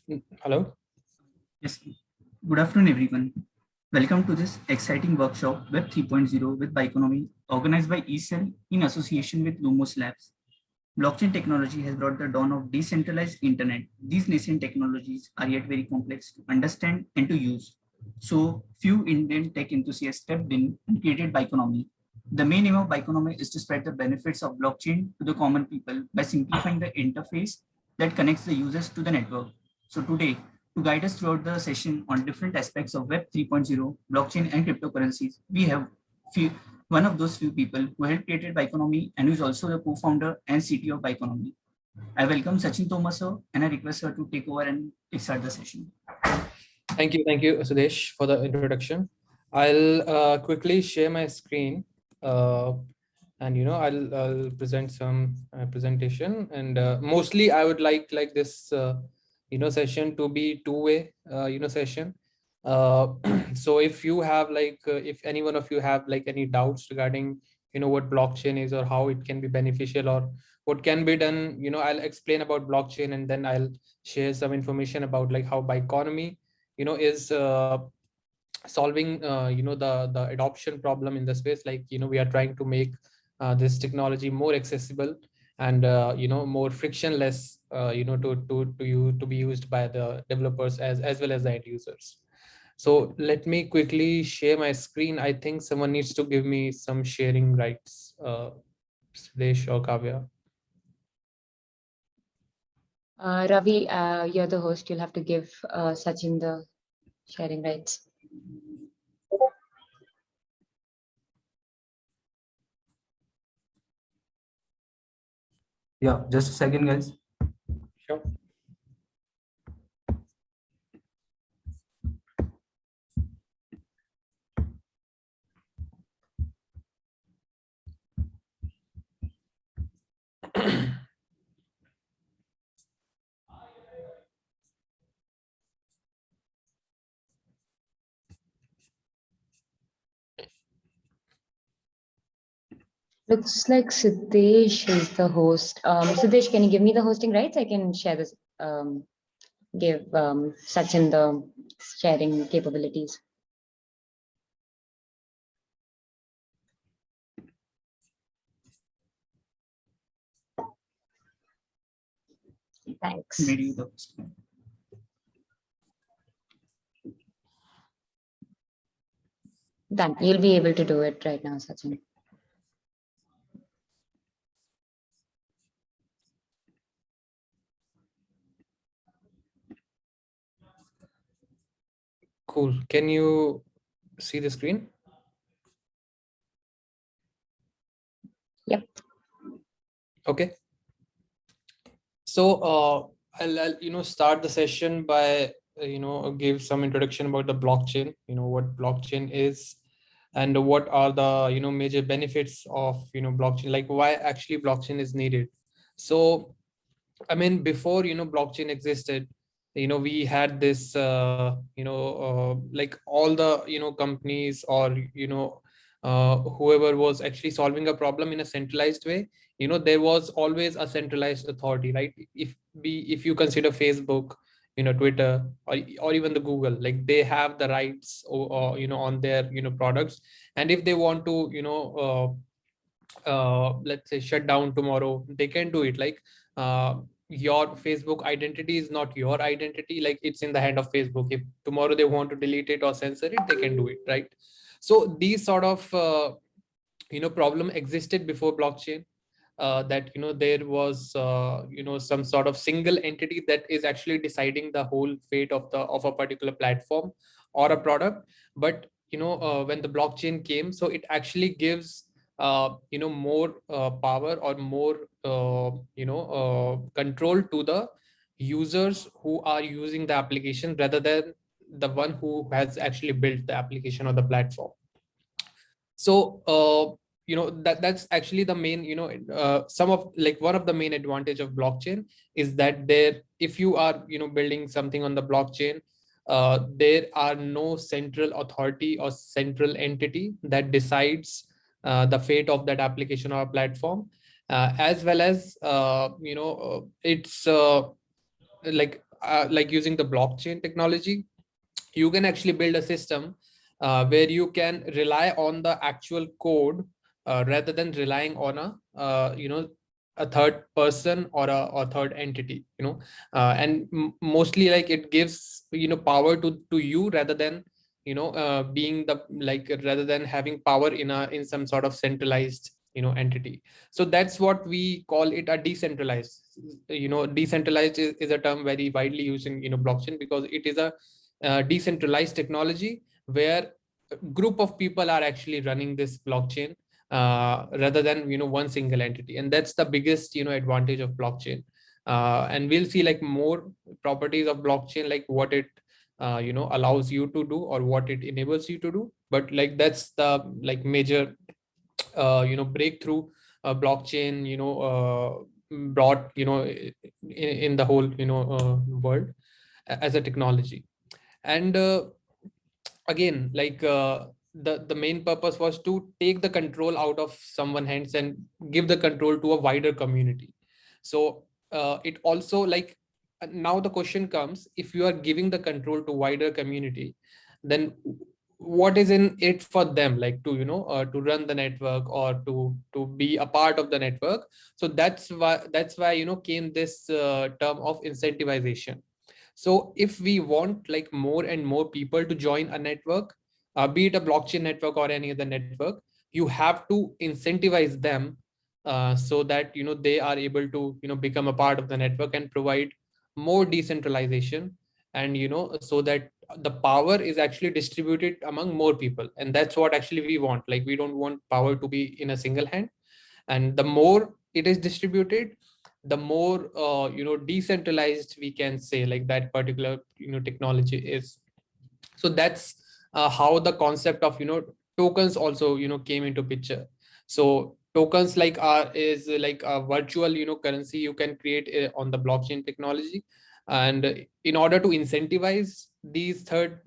Hello. Yes. Good afternoon, everyone. Welcome to this exciting workshop Web 3.0 with Biconomy, organized by eCell in association with Lumos Labs. Blockchain technology has brought the dawn of decentralized internet. These nascent technologies are yet very complex to understand and to use. So few Indian tech enthusiasts stepped in and created Biconomy. The main aim of Biconomy is to spread the benefits of blockchain to the common people by simplifying the interface that connects the users to the network. So today, to guide us throughout the session on different aspects of Web 3.0, blockchain and cryptocurrencies, we have one of those few people who helped created Biconomy and who is also the co-founder and CTO of Biconomy. I welcome Sachin Tomar sir and I request her to take over and start the session. Thank you, Sudesh, for the introduction. I'll quickly share my screen, and I'll present some presentation. And mostly, I would like this session to be two-way session. So if you have if any one of you have any doubts regarding what blockchain is or how it can be beneficial or what can be done, I'll explain about blockchain, and then I'll share some information about how Biconomy is solving the adoption problem in the space. We are trying to make this technology more accessible and more frictionless, to be used by the developers as well as the end users. So let me quickly share my screen. I think someone needs to give me some sharing rights, Sudesh or Kavya. Ravi, you're the host. You'll have to give Sachin the sharing rights. Yeah, just a second, guys. Sure. Looks like Siddesh is the host. Siddesh, can you give me the hosting rights? I can share this, give Sachin the sharing capabilities. Thanks. Done. You'll be able to do it right now, Sachin. Cool. Can you see the screen? Yep. Okay. So I'll start the session by give some introduction about the blockchain. What blockchain is, and what are the major benefits of blockchain. Like why actually blockchain is needed. So I mean, before blockchain existed, we had this like all the companies or whoever was actually solving a problem in a centralized way. There was always a centralized authority, right? If you consider Facebook, Twitter, or even the Google, like they have the rights or on their products, and if they want to let's say shut down tomorrow, they can do it. Like your Facebook identity is not your identity, like it's in the hand of Facebook. If tomorrow they want to delete it or censor it, they can do it, right? So these sort of problem existed before blockchain. That there was some sort of single entity that is actually deciding the whole fate of a particular platform or a product. But when the blockchain came, so it actually gives more power or more control to the users who are using the application rather than the one who has actually built the application or the platform. So that's actually the main some of like one of the main advantage of blockchain is that there, if you are building something on the blockchain, there are no central authority or central entity that decides the fate of that application or platform, as well as it's like like using the blockchain technology, you can actually build a system where you can rely on the actual code rather than relying on a third person or a third entity, and mostly like it gives power to you rather than being the like rather than having power in some sort of centralized entity. So that's what we call it, a decentralized. Decentralized is a term very widely used in blockchain, because it is a decentralized technology where a group of people are actually running this blockchain rather than one single entity. And that's the biggest advantage of blockchain. And we'll see like more properties of blockchain, like what it allows you to do or what it enables you to do. But like that's the like major breakthrough blockchain brought in the whole world as a technology. And again, like the main purpose was to take the control out of someone's hands and give the control to a wider community. So it also like now the question comes, if you are giving the control to wider community, then what is in it for them, like to to run the network or to be a part of the network. So that's why came this term of incentivization. So if we want like more and more people to join a network, be it a blockchain network or any other network, you have to incentivize them so that they are able to become a part of the network and provide more decentralization, and so that the power is actually distributed among more people. And that's what actually we want. Like we don't want power to be in a single hand, and the more it is distributed, the more decentralized we can say like that particular technology is. So that's how the concept of tokens also came into picture. So tokens like are is like a virtual currency you can create on the blockchain technology. And in order to incentivize these third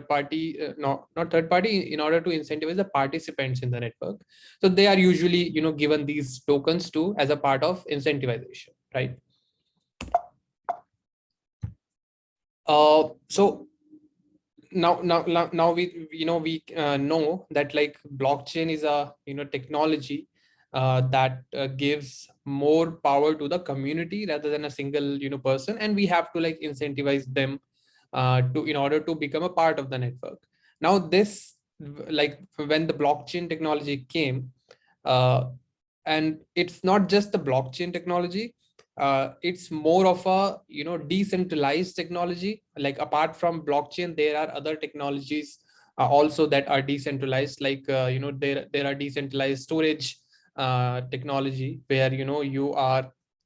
party, not third party, in order to incentivize the participants in the network, so they are usually given these tokens too as a part of incentivization, right? So now we know that like blockchain is a technology that gives more power to the community rather than a single person, and we have to like incentivize them to in order to become a part of the network. Now this, like when the blockchain technology came, uh, and it's not just the blockchain technology, it's more of a decentralized technology. Like apart from blockchain, there are other technologies also that are decentralized, like there are decentralized storage technology, where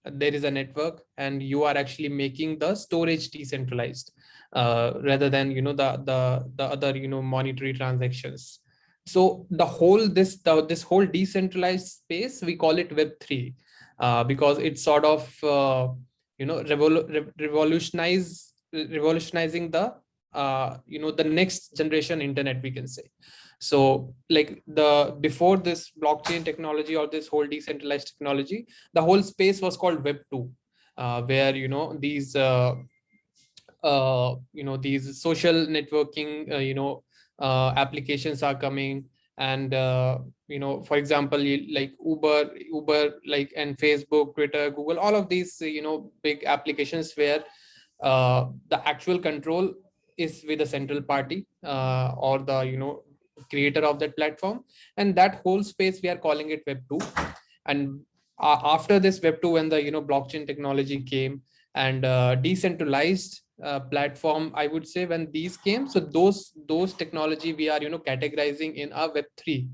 there is a network and you are actually making the storage decentralized rather than the other monetary transactions. So the whole this whole decentralized space, we call it Web3, because it's sort of revolutionizing the the next generation internet, we can say. So like the before this blockchain technology or this whole decentralized technology, the whole space was called Web2, where these social networking applications are coming. And for example, like Uber like, and Facebook, Twitter, Google, all of these big applications where the actual control is with a central party or the creator of that platform. And that whole space, we are calling it Web2. And after this Web2, when the blockchain technology came, and decentralized platform, I would say, when these came, so those technology we are categorizing in a Web3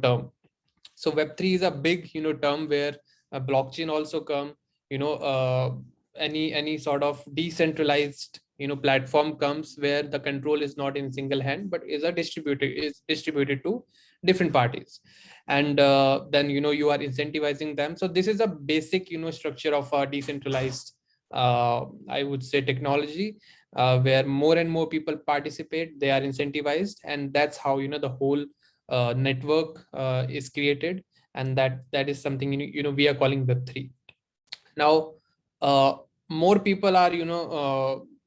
term. So Web3 is a big term where blockchain also come, any sort of decentralized platform comes, where the control is not in single hand but is distributed to different parties. And then you are incentivizing them. So this is a basic structure of a decentralized I would say technology, where more and more people participate, they are incentivized, and that's how the whole network is created. And that is something we are calling Web3. Now, more people are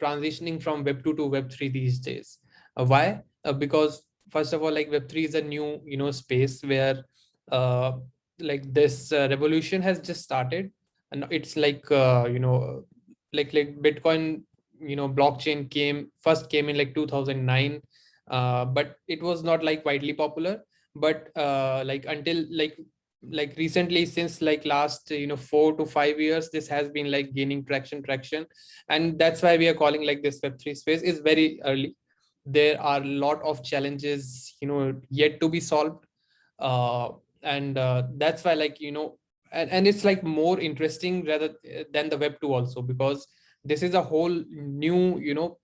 transitioning from web 2 to web 3 these days. Why? Because first of all, like web 3 is a new space where uh, like this revolution has just started, and it's like like Bitcoin, blockchain came in like 2009, but it was not like widely popular. But like until like recently, since like last 4 to 5 years, this has been like gaining traction, and that's why we are calling like this web3 space is very early. There are a lot of challenges yet to be solved, uh, and that's why and it's like more interesting rather than the web 2 also, because this is a whole new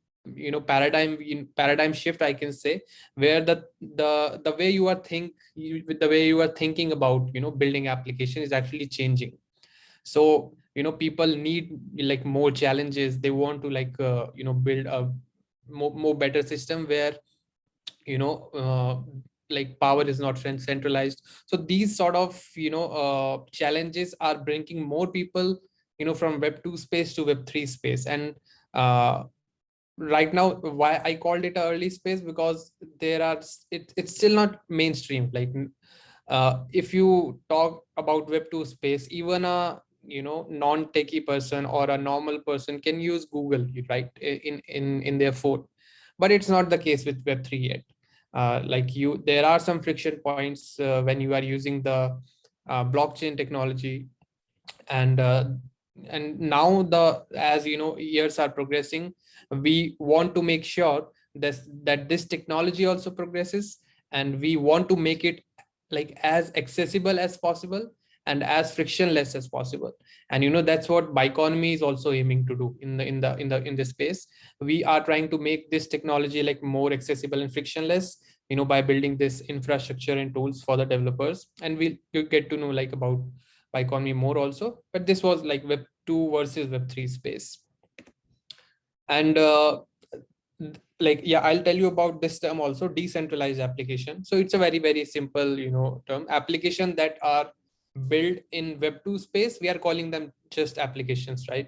paradigm shift, I can say, where the way you are with the way you are thinking about building application is actually changing. So people need like more challenges. They want to build a more better system where you know uh, like power is not centralized. So these sort of challenges are bringing more people from web 2 space to web 3 space. And uh, right now, why I called it a early space, because it's still not mainstream. Like if you talk about web 2 space, even a non-techie person or a normal person can use Google, right, in their phone. But it's not the case with web 3 yet. There are some friction points when you are using the blockchain technology. And uh, and now, the as years are progressing, we want to make sure that this technology also progresses, and we want to make it like as accessible as possible and as frictionless as possible. And that's what Biconomy is also aiming to do in this space. We are trying to make this technology like more accessible and frictionless, by building this infrastructure and tools for the developers. And we'll get to know like about Biconomy more also. But this was like web 2 versus web 3 space. And yeah, I'll tell you about this term also, decentralized application. So it's a very, very simple term. Application that are built in web 2 space, we are calling them just applications, right?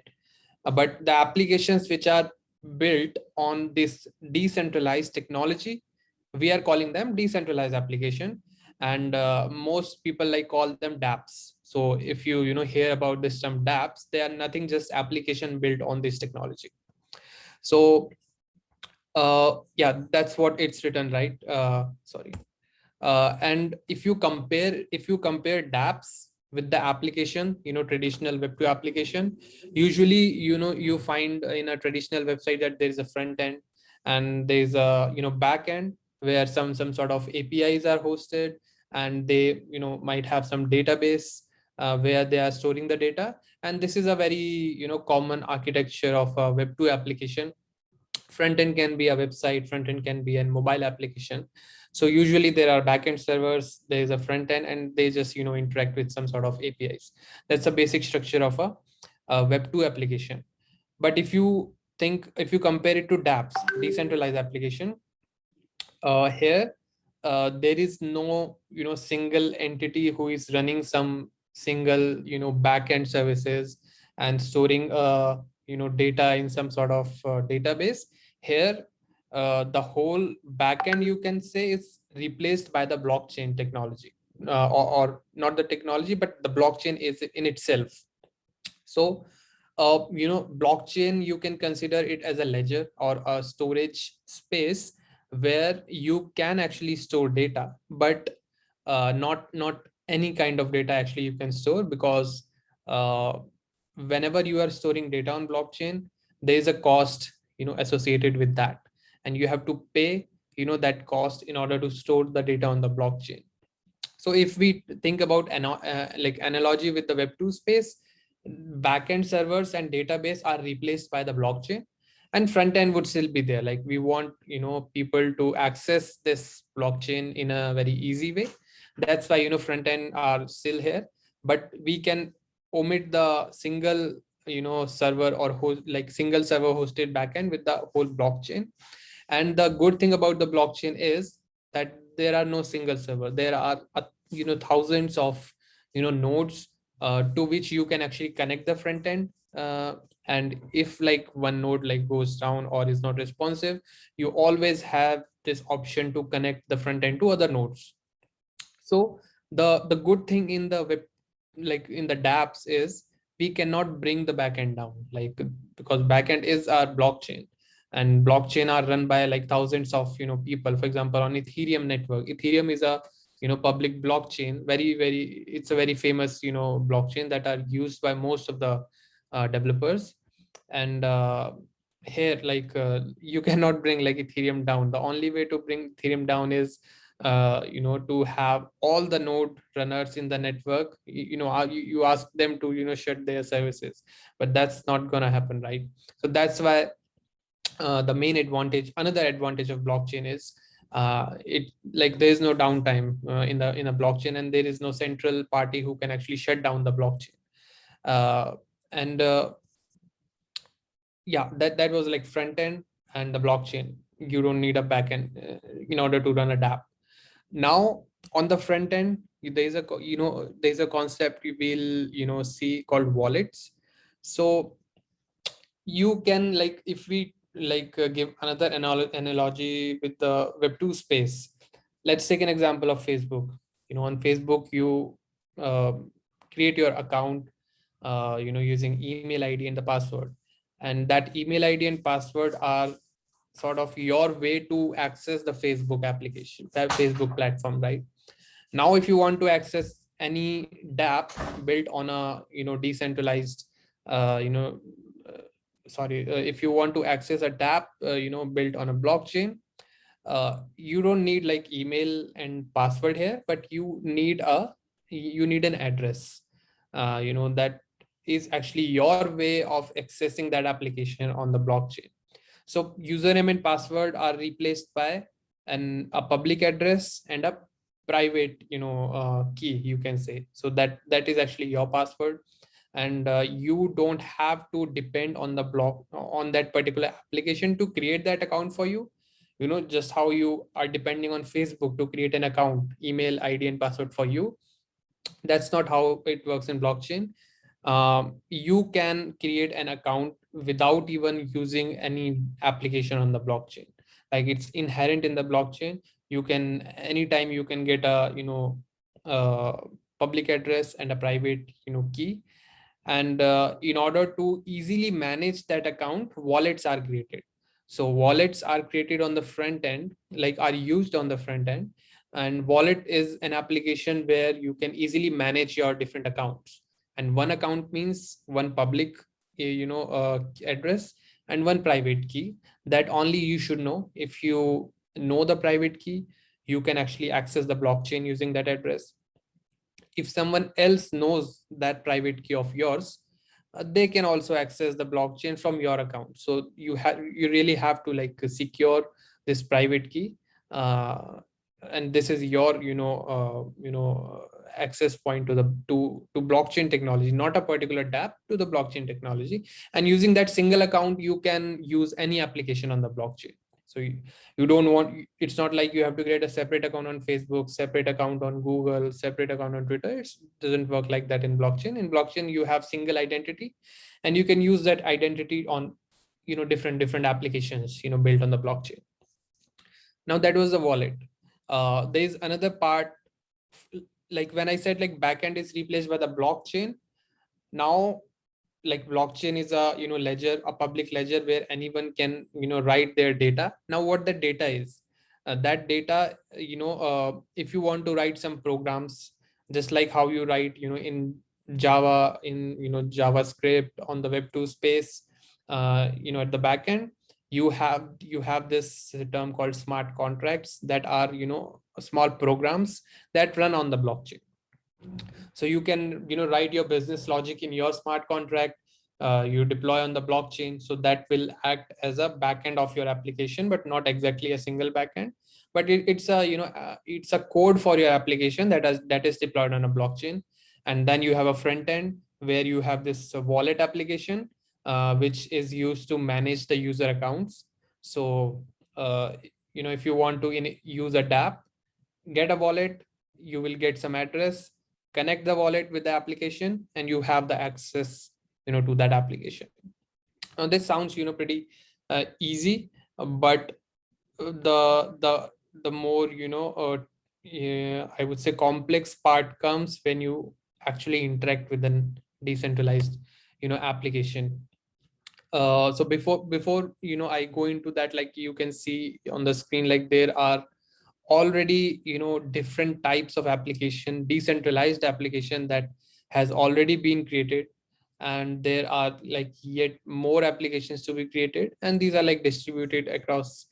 But the applications which are built on this decentralized technology, we are calling them decentralized application. And most people like call them dApps. So if you hear about this term dApps, they are nothing, just application built on this technology. So yeah, that's what it's written, right? Sorry. And if you compare dApps with the application, traditional web 2 application, usually you find in a traditional website that there is a front end and there's a back end where some sort of APIs are hosted, and they might have some database where they are storing the data. And this is a very common architecture of a web 2 application. Front end can be a website, front end can be a mobile application. So usually there are backend servers, there is a front end, and they just interact with some sort of APIs. That's a basic structure of a web 2 application. But if you compare it to dApps, decentralized application, here there is no single entity who is running some single backend services and storing data in some sort of database. Here the whole backend, you can say, is replaced by the blockchain technology, or not the technology, but the blockchain is in itself. So blockchain, you can consider it as a ledger or a storage space where you can actually store data, but not any kind of data actually you can store, because uh, whenever you are storing data on blockchain, there is a cost associated with that, and you have to pay that cost in order to store the data on the blockchain. So if we think about like analogy with the web 2 space, backend servers and database are replaced by the blockchain, and front end would still be there. Like we want people to access this blockchain in a very easy way. That's why front end are still here, but we can omit the single server or host, like single server hosted backend with the whole blockchain. And the good thing about the blockchain is that there are no single server. There are thousands of nodes to which you can actually connect the front end. And if like one node like goes down or is not responsive, you always have this option to connect the front end to other nodes. So the good thing in the web, like in the dApps, is we cannot bring the backend down, like because backend is our blockchain, and blockchain are run by like thousands of people. For example, on Ethereum network, Ethereum is a public blockchain, very it's a very famous blockchain that are used by most of the developers. And here like you cannot bring like Ethereum down. The only way to bring Ethereum down is to have all the node runners in the network, you ask them to shut their services, but that's not gonna happen, right? So that's why the main advantage, another advantage of blockchain is it like there is no downtime in a blockchain, and there is no central party who can actually shut down the blockchain. And Yeah, that was like front end and the blockchain. You don't need a back end in order to run a dApp. Now on the front end, there's a there's a concept you will see called wallets. So you can, like, if we like give another analogy with the Web2 space, let's take an example of Facebook. On Facebook you uh, create your account using email ID and the password, and that email ID and password are sort of your way to access the Facebook application, that Facebook platform, right? Now if you want to access any dApp built on a decentralized uh, you know if you want to access a dApp built on a blockchain, you don't need like email and password here, but you need an address that is actually your way of accessing that application on the blockchain. So username and password are replaced by a public address and a private key, you can say. So that is actually your password, and you don't have to depend on the block on that particular application to create that account for you. Just how you are depending on Facebook to create an account, email ID and password for you, that's not how it works in blockchain. You can create an account without even using any application on the blockchain. Like, it's inherent in the blockchain. You can anytime you can get a uh, public address and a private key. And in order to easily manage that account, wallets are created. So wallets are created on the front end, like are used on the front end. And wallet is an application where you can easily manage your different accounts. And one account means one public address and one private key that only you should know. If you know the private key, you can actually access the blockchain using that address. If someone else knows that private key of yours, they can also access the blockchain from your account. So you really have to like secure this private key, and this is your access point to the to blockchain technology, not a particular dApp, to the blockchain technology. And using that single account, you can use any application on the blockchain. So you don't want, it's not like you have to create a separate account on Facebook, separate account on Google, separate account on Twitter. It doesn't work like that in blockchain. In blockchain, you have single identity, and you can use that identity on different applications built on the blockchain. Now that was the wallet. There's another part, like when I said like backend is replaced by the blockchain. Now, like, blockchain is a ledger, a public ledger where anyone can write their data. Now what the data is, that data, if you want to write some programs, just like how you write in Java, in JavaScript on the Web2 space, at the back end, you have this term called smart contracts that are small programs that run on the blockchain. So you can write your business logic in your smart contract, you deploy on the blockchain, so that will act as a backend of your application, but not exactly a single backend. But it's a it's a code for your application that is deployed on a blockchain. And then you have a front end where you have this wallet application, which is used to manage the user accounts. So if you want to use a dApp, get a wallet, you will get some address, connect the wallet with the application, and you have the access, to that application. Now this sounds, pretty easy, but the more, yeah, I would say complex part comes when you actually interact with an decentralized, application. So before I go into that, like you can see on the screen, like there are already, different types of application, decentralized application that has already been created, and there are like yet more applications to be created, and these are like distributed across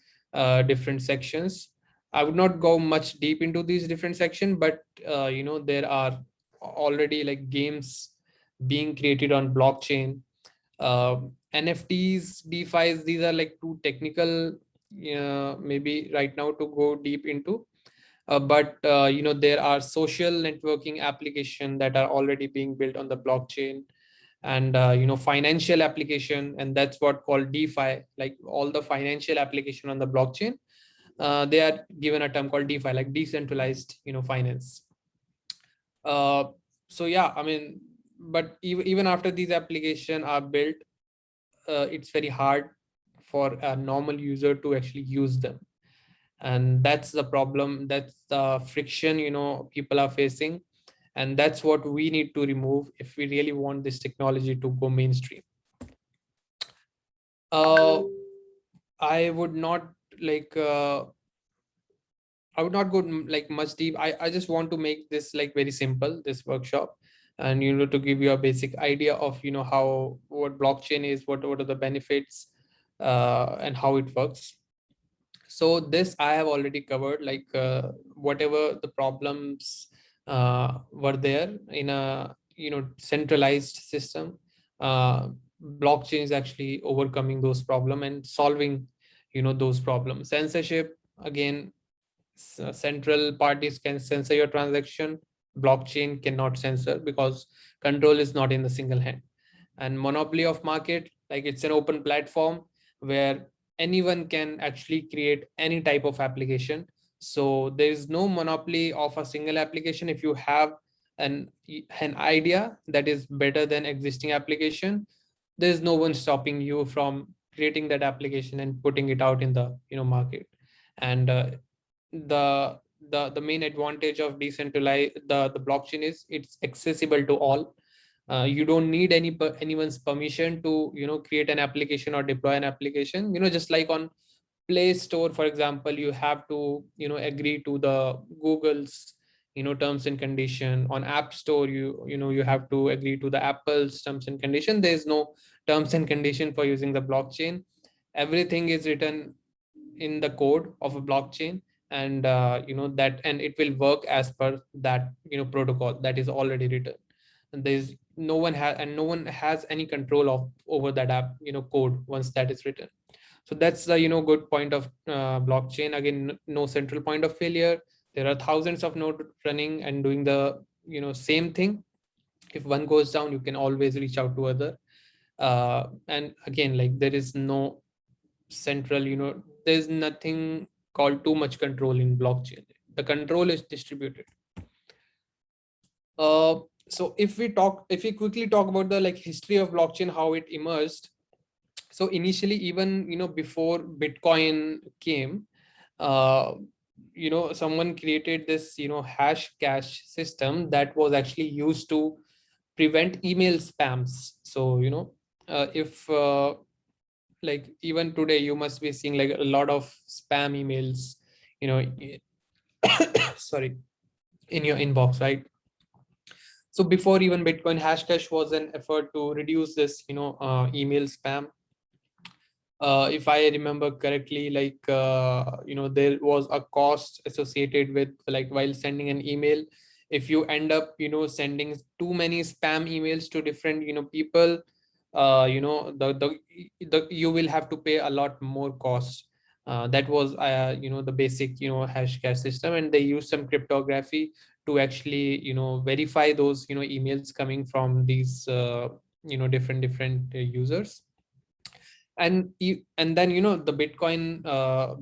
different sections. I would not go much deep into these different sections, but there are already like games being created on blockchain. uh, NFTs, DeFi's, these are like too technical, maybe right now to go deep into. But there are social networking application that are already being built on the blockchain, and financial application, and that's what called DeFi. Like all the financial application on the blockchain, they are given a term called DeFi, like decentralized, finance. Uh, so yeah, I mean, but even after these applications are built, it's very hard for a normal user to actually use them, and that's the problem, that's the friction, people are facing, and that's what we need to remove if we really want this technology to go mainstream. uh I would not like I would not go like much deep. I just want to make this like very simple, this workshop, and to give you a basic idea of how, what blockchain is, what are the benefits, and how it works. So this I have already covered, like whatever the problems were there in a centralized system. Blockchain is actually overcoming those problems and solving those problems. Censorship, again, central parties can censor your transaction. Blockchain cannot censor because control is not in the single hand. And monopoly of market, like it's an open platform where anyone can actually create any type of application. So there is no monopoly of a single application. If you have an idea that is better than existing application, there's no one stopping you from creating that application and putting it out in the market. And the the main advantage of decentralized, the blockchain, is it's accessible to all. You don't need anyone's permission to create an application or deploy an application. Just like on Play Store, for example, you have to agree to the Google's terms and condition. On App Store, you have to agree to the Apple's terms and condition. There is no terms and condition for using the blockchain. Everything is written in the code of a blockchain, and that, and it will work as per that protocol that is already written. And there's no one has any control of over that app code once that is written. So that's the good point of blockchain. Again, no central point of failure. There are thousands of nodes running and doing the same thing. If one goes down, you can always reach out to other. And again, like there is no central, there's nothing called too much control in blockchain. The control is distributed. So if we quickly talk about the like history of blockchain, how it emerged. So initially, even before Bitcoin came, uh, someone created this hash cash system that was actually used to prevent email spams. So if like even today you must be seeing like a lot of spam emails, you know sorry, in your inbox, right? So before even Bitcoin, Hashcash was an effort to reduce this email spam. If I remember correctly, like there was a cost associated with, like, while sending an email. If you end up sending too many spam emails to different people, the you will have to pay a lot more cost. That was the basic Hashcash system, and they use some cryptography to actually verify those emails coming from these different users. And then the Bitcoin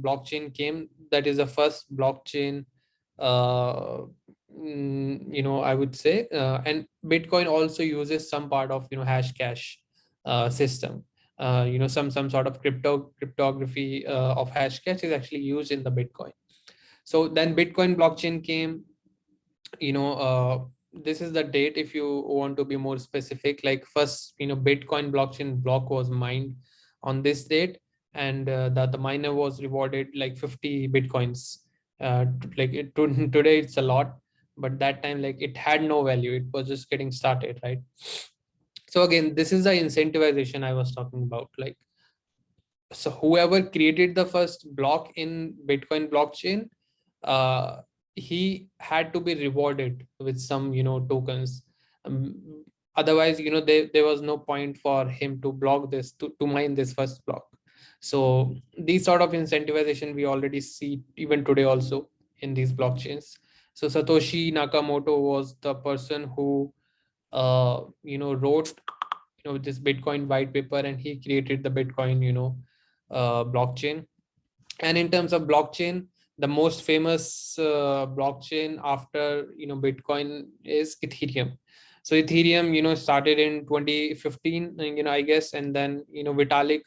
blockchain came. That is the first blockchain uh, I would say, and Bitcoin also uses some part of hash cache system. Some sort of cryptography of hash cache is actually used in the Bitcoin. So then Bitcoin blockchain came. This is the date if you want to be more specific. Like first, Bitcoin blockchain block was mined on this date, and the miner was rewarded like 50 Bitcoins. Today it's a lot, but that time like it had no value. It was just getting started, right? So again, this is the incentivization I was talking about. Like, so whoever created the first block in Bitcoin blockchain, uh, he had to be rewarded with some tokens. Otherwise, there was no point for him to block this, to mine this first block. So these sort of incentivization we already see even today also in these blockchains. So Satoshi Nakamoto was the person who wrote this Bitcoin white paper, and he created the Bitcoin blockchain. And in terms of blockchain, the most famous blockchain after Bitcoin is Ethereum. So Ethereum started in 2015, I guess, and then Vitalik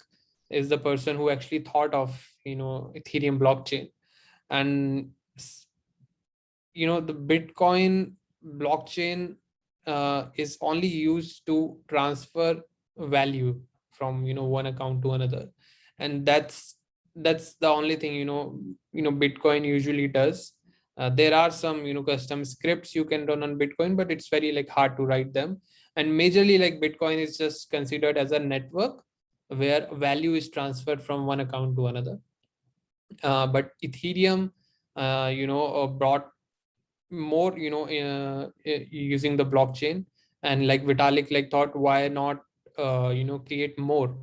is the person who actually thought of Ethereum blockchain. And the Bitcoin blockchain is only used to transfer value from one account to another, and that's the only thing Bitcoin usually does. There are some custom scripts you can run on Bitcoin, but it's very like hard to write them. And majorly, like, Bitcoin is just considered as a network where value is transferred from one account to another. But Ethereum brought more using the blockchain. And like Vitalik like thought, why not create more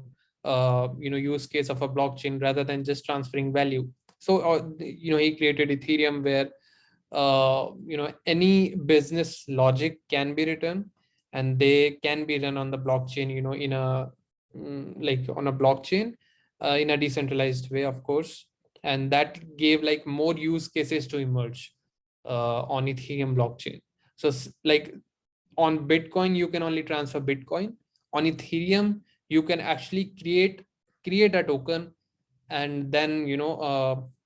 use case of a blockchain rather than just transferring value. So he created Ethereum, where any business logic can be written, and they can be run on the blockchain, in a like on a blockchain, in a decentralized way, of course. And that gave like more use cases to emerge on Ethereum blockchain. So like on Bitcoin, you can only transfer Bitcoin. On Ethereum, you can actually create a token, and then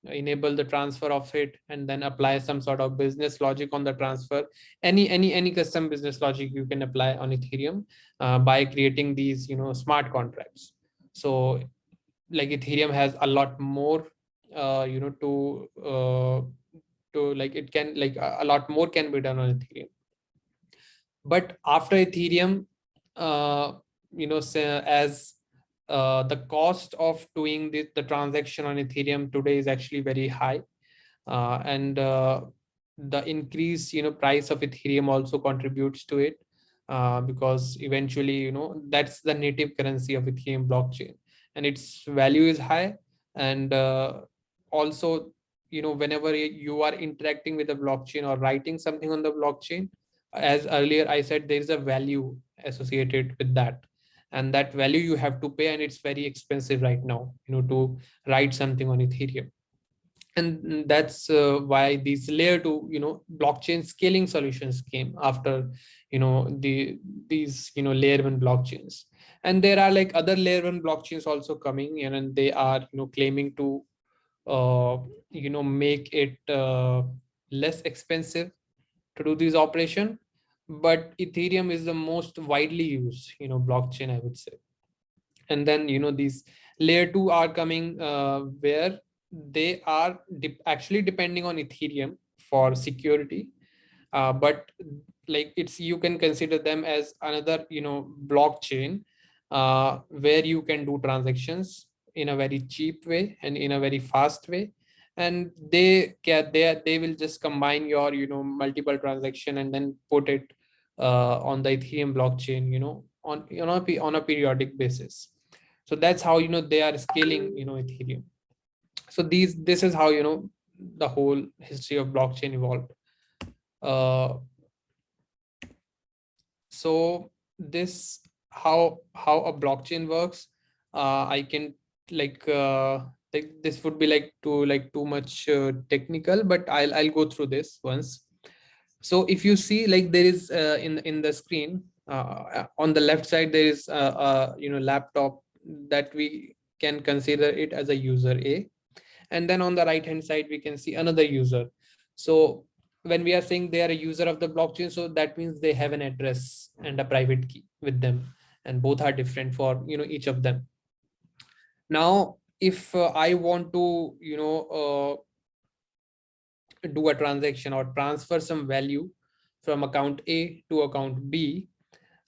enable the transfer of it, and then apply some sort of business logic on the transfer. Any custom business logic you can apply on Ethereum by creating these smart contracts. So like Ethereum has a lot more to like, it can like a lot more can be done on Ethereum. But after Ethereum, as the cost of doing the transaction on Ethereum today is actually very high, and the increased price of Ethereum also contributes to it, because eventually that's the native currency of Ethereum blockchain, and its value is high. And also, whenever you are interacting with the blockchain or writing something on the blockchain, as earlier I said, there is a value associated with that, and that value you have to pay, and it's very expensive right now to write something on Ethereum. And that's why these layer 2 blockchain scaling solutions came after these layer 1 blockchains. And there are like other layer 1 blockchains also coming in, and they are claiming to uh, make it less expensive to do this operation. But Ethereum is the most widely used blockchain, I would say. And then these layer 2 are coming, where they are actually depending on Ethereum for security, but like it's, you can consider them as another blockchain, where you can do transactions in a very cheap way and in a very fast way. And they will just combine your multiple transaction and then put it on the Ethereum blockchain on a periodic basis. So that's how they are scaling Ethereum. So this is how the whole history of blockchain evolved. uh, so this, how a blockchain works, I can like this would be like too much technical, but I'll go through this once. So if you see, like, there is in the screen on the left side, there is laptop that we can consider it as a user A, and then on the right hand side we can see another user. So when we are saying they are a user of the blockchain, so that means they have an address and a private key with them, and both are different for each of them. Now if I want to do a transaction or transfer some value from account A to account B,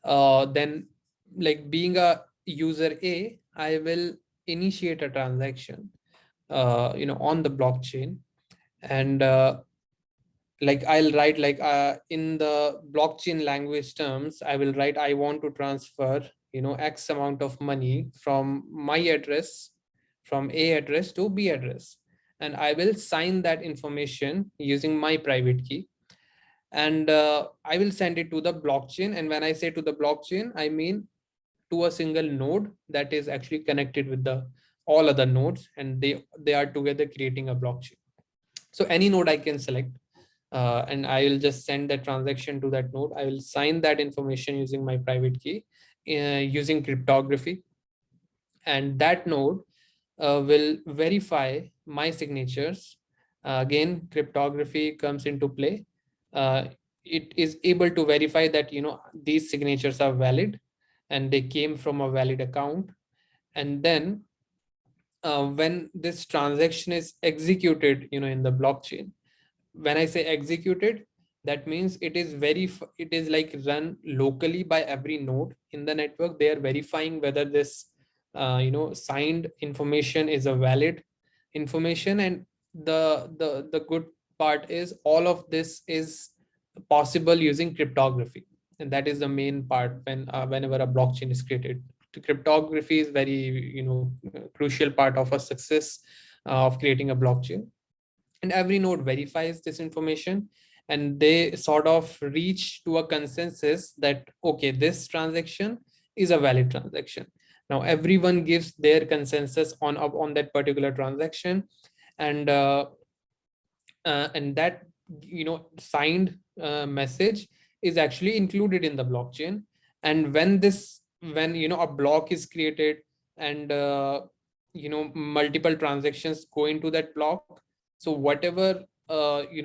then, like, being a user A, I will initiate a transaction on the blockchain. And like, I'll write, like, in the blockchain language terms, I will write, I want to transfer X amount of money from my address, from A address to B address, and I will sign that information using my private key. And I will send it to the blockchain. And when I say to the blockchain, I mean to a single node that is actually connected with the all other nodes, and they are together creating a blockchain. So any node I can select, and I will just send the transaction to that node. I will sign that information using my private key, using cryptography, and that node will verify my signatures. Again, cryptography comes into play. Uh, it is able to verify that these signatures are valid and they came from a valid account. And then when this transaction is executed in the blockchain, when I say executed, that means it is like run locally by every node in the network. They are verifying whether this signed information is a valid information. And the good part is all of this is possible using cryptography, and that is the main part whenever a blockchain is created. The cryptography is very crucial part of a success of creating a blockchain. And every node verifies this information, and they sort of reach to a consensus that, okay, this transaction is a valid transaction. Now everyone gives their consensus on that particular transaction. And that signed message is actually included in the blockchain. And when a block is created, and multiple transactions go into that block, so whatever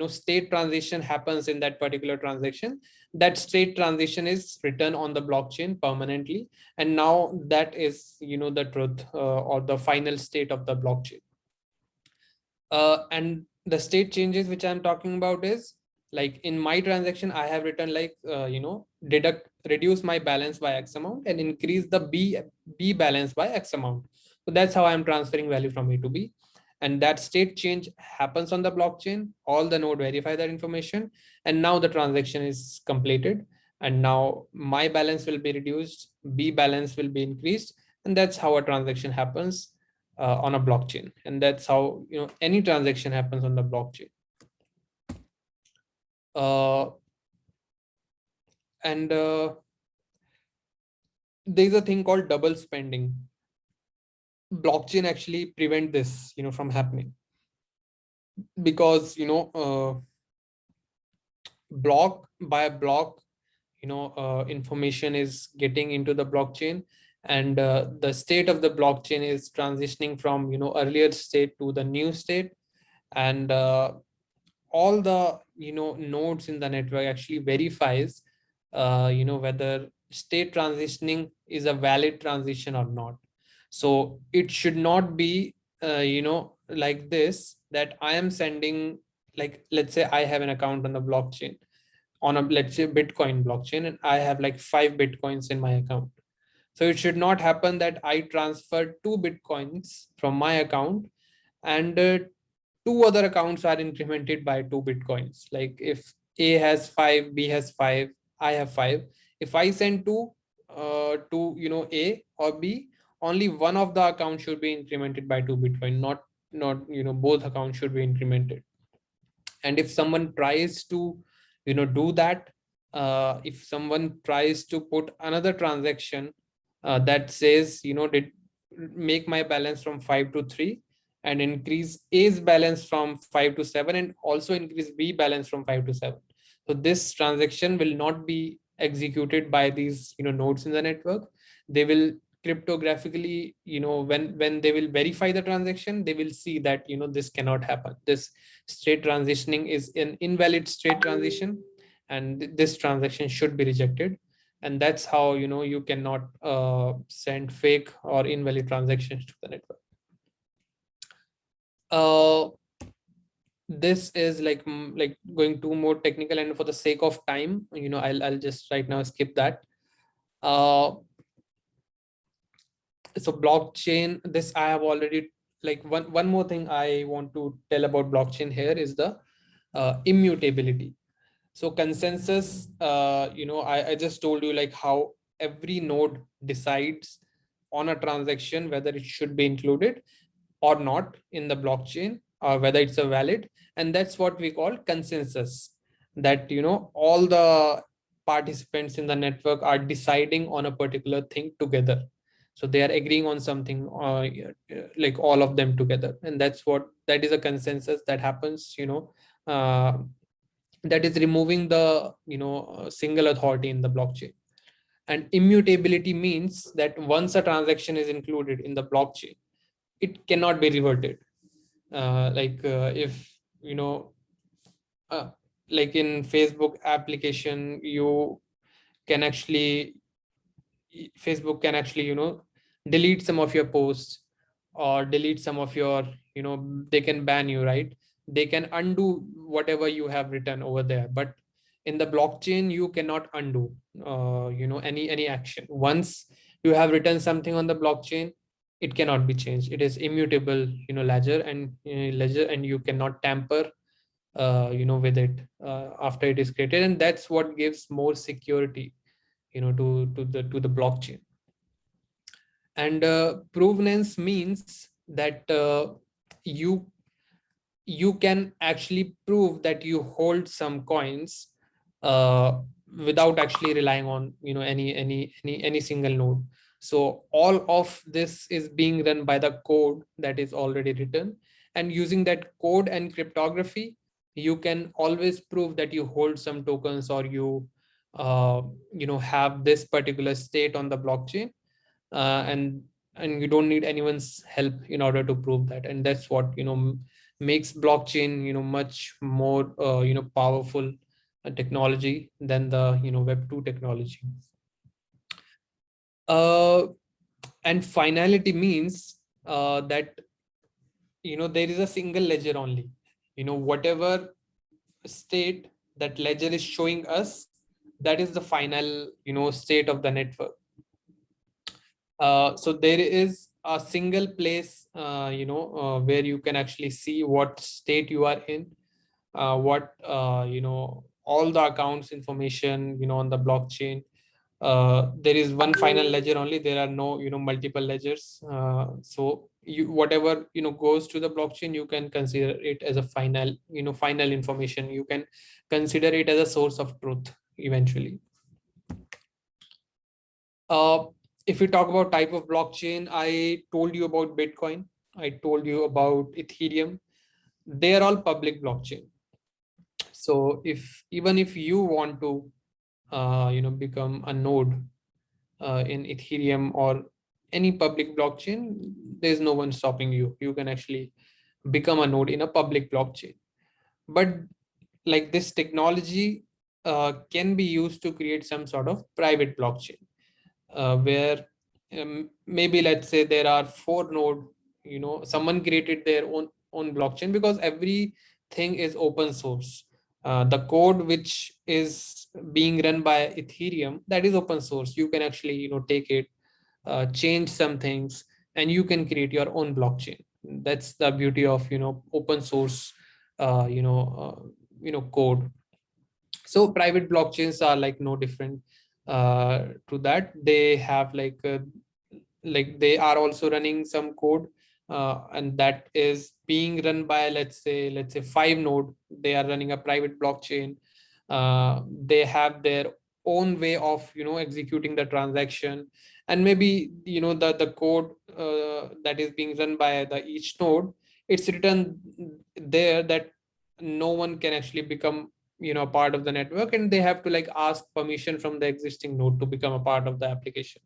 state transition happens in that particular transaction, that state transition is written on the blockchain permanently. And now that is the truth, or the final state of the blockchain. And the state changes which I'm talking about is, like, in my transaction I have written, like, reduce my balance by X amount and increase the B balance by X amount. So that's how I'm transferring value from A to B. And that state change happens on the blockchain. All the node verify that information, and now the transaction is completed. And now my balance will be reduced, B balance will be increased, and that's how a transaction happens on a blockchain. And that's how any transaction happens on the blockchain. And there's a thing called double spending. Blockchain actually prevent this from happening, because block by block information is getting into the blockchain. And the state of the blockchain is transitioning from earlier state to the new state. And all the nodes in the network actually verifies whether state transitioning is a valid transition or not. So it should not be like this, that I am sending, like, let's say I have an account on the blockchain, on a, let's say, Bitcoin blockchain, and I have like 5 Bitcoins in my account. So it should not happen that I transfer 2 Bitcoins from my account, and 2 other accounts are incremented by 2 Bitcoins. Like, if A has 5, B has 5, I have 5. If I send 2 to A or B, only one of the accounts should be incremented by 2 Bitcoin, not both accounts should be incremented. And if someone tries to do that, if someone tries to put another transaction that says did make my balance from 5 to 3, and increase A's balance from 5 to 7, and also increase B balance from 5 to 7, So this transaction will not be executed by these nodes in the network. They will cryptographically, when they will verify the transaction, they will see that this cannot happen. This state transitioning is an invalid state transition, and this transaction should be rejected. And that's how you cannot send fake or invalid transactions to the network. This is like going too more technical, and for the sake of time, I'll just right now skip that. uh so blockchain, this I have already, like, one more thing I want to tell about blockchain here is the immutability. So consensus, I just told you like how every node decides on a transaction whether it should be included or not in the blockchain, or whether it's a valid. And that's what we call consensus, that all the participants in the network are deciding on a particular thing together. So they are agreeing on something, like all of them together, and that is a consensus that happens, uh, that is removing the single authority in the blockchain. And immutability means that once a transaction is included in the blockchain, it cannot be reverted. If uh, like in Facebook application, can actually Facebook can actually delete some of your posts, or delete some of your, they can ban you, right? They can undo whatever you have written over there, but in the blockchain you cannot undo any action. Once you have written something on the blockchain, it cannot be changed. It is immutable, ledger, and you cannot tamper with it after it is created. And that's what gives more security to the blockchain. And provenance means that you can actually prove that you hold some coins uh, without actually relying on any single node. So all of this is being run by the code that is already written, and using that code and cryptography, you can always prove that you hold some tokens, or have this particular state on the blockchain. And you don't need anyone's help in order to prove that. And that's what makes blockchain much more powerful technology than the web 2 technology. uh, and finality means that there is a single ledger only. Whatever state that ledger is showing us, that is the final state of the network. So there is a single place, where you can actually see what state you are in, what all the accounts information on the blockchain. There is one final ledger only. There are no multiple ledgers. So whatever goes to the blockchain, you can consider it as a final information. You can consider it as a source of truth eventually. If we talk about type of blockchain, I told you about Bitcoin, I told you about Ethereum. They are all public blockchain. So even if you want to become a node in Ethereum or any public blockchain, there's no one stopping you. You can actually become a node in a public blockchain. But like this technology can be used to create some sort of private blockchain, where maybe let's say there are 4 node, someone created their own blockchain, because everything is open source. The code which is being run by Ethereum, that is open source. You can actually take it, change some things, and you can create your own blockchain. That's the beauty of open source code. So private blockchains are like no different to that. They have like they are also running some code, and that is being run by, let's say 5 node. They are running a private blockchain. They have their own way of executing the transaction. And maybe the code that is being run by the each node, it's written there that no one can actually become part of the network, and they have to like ask permission from the existing node to become a part of the application.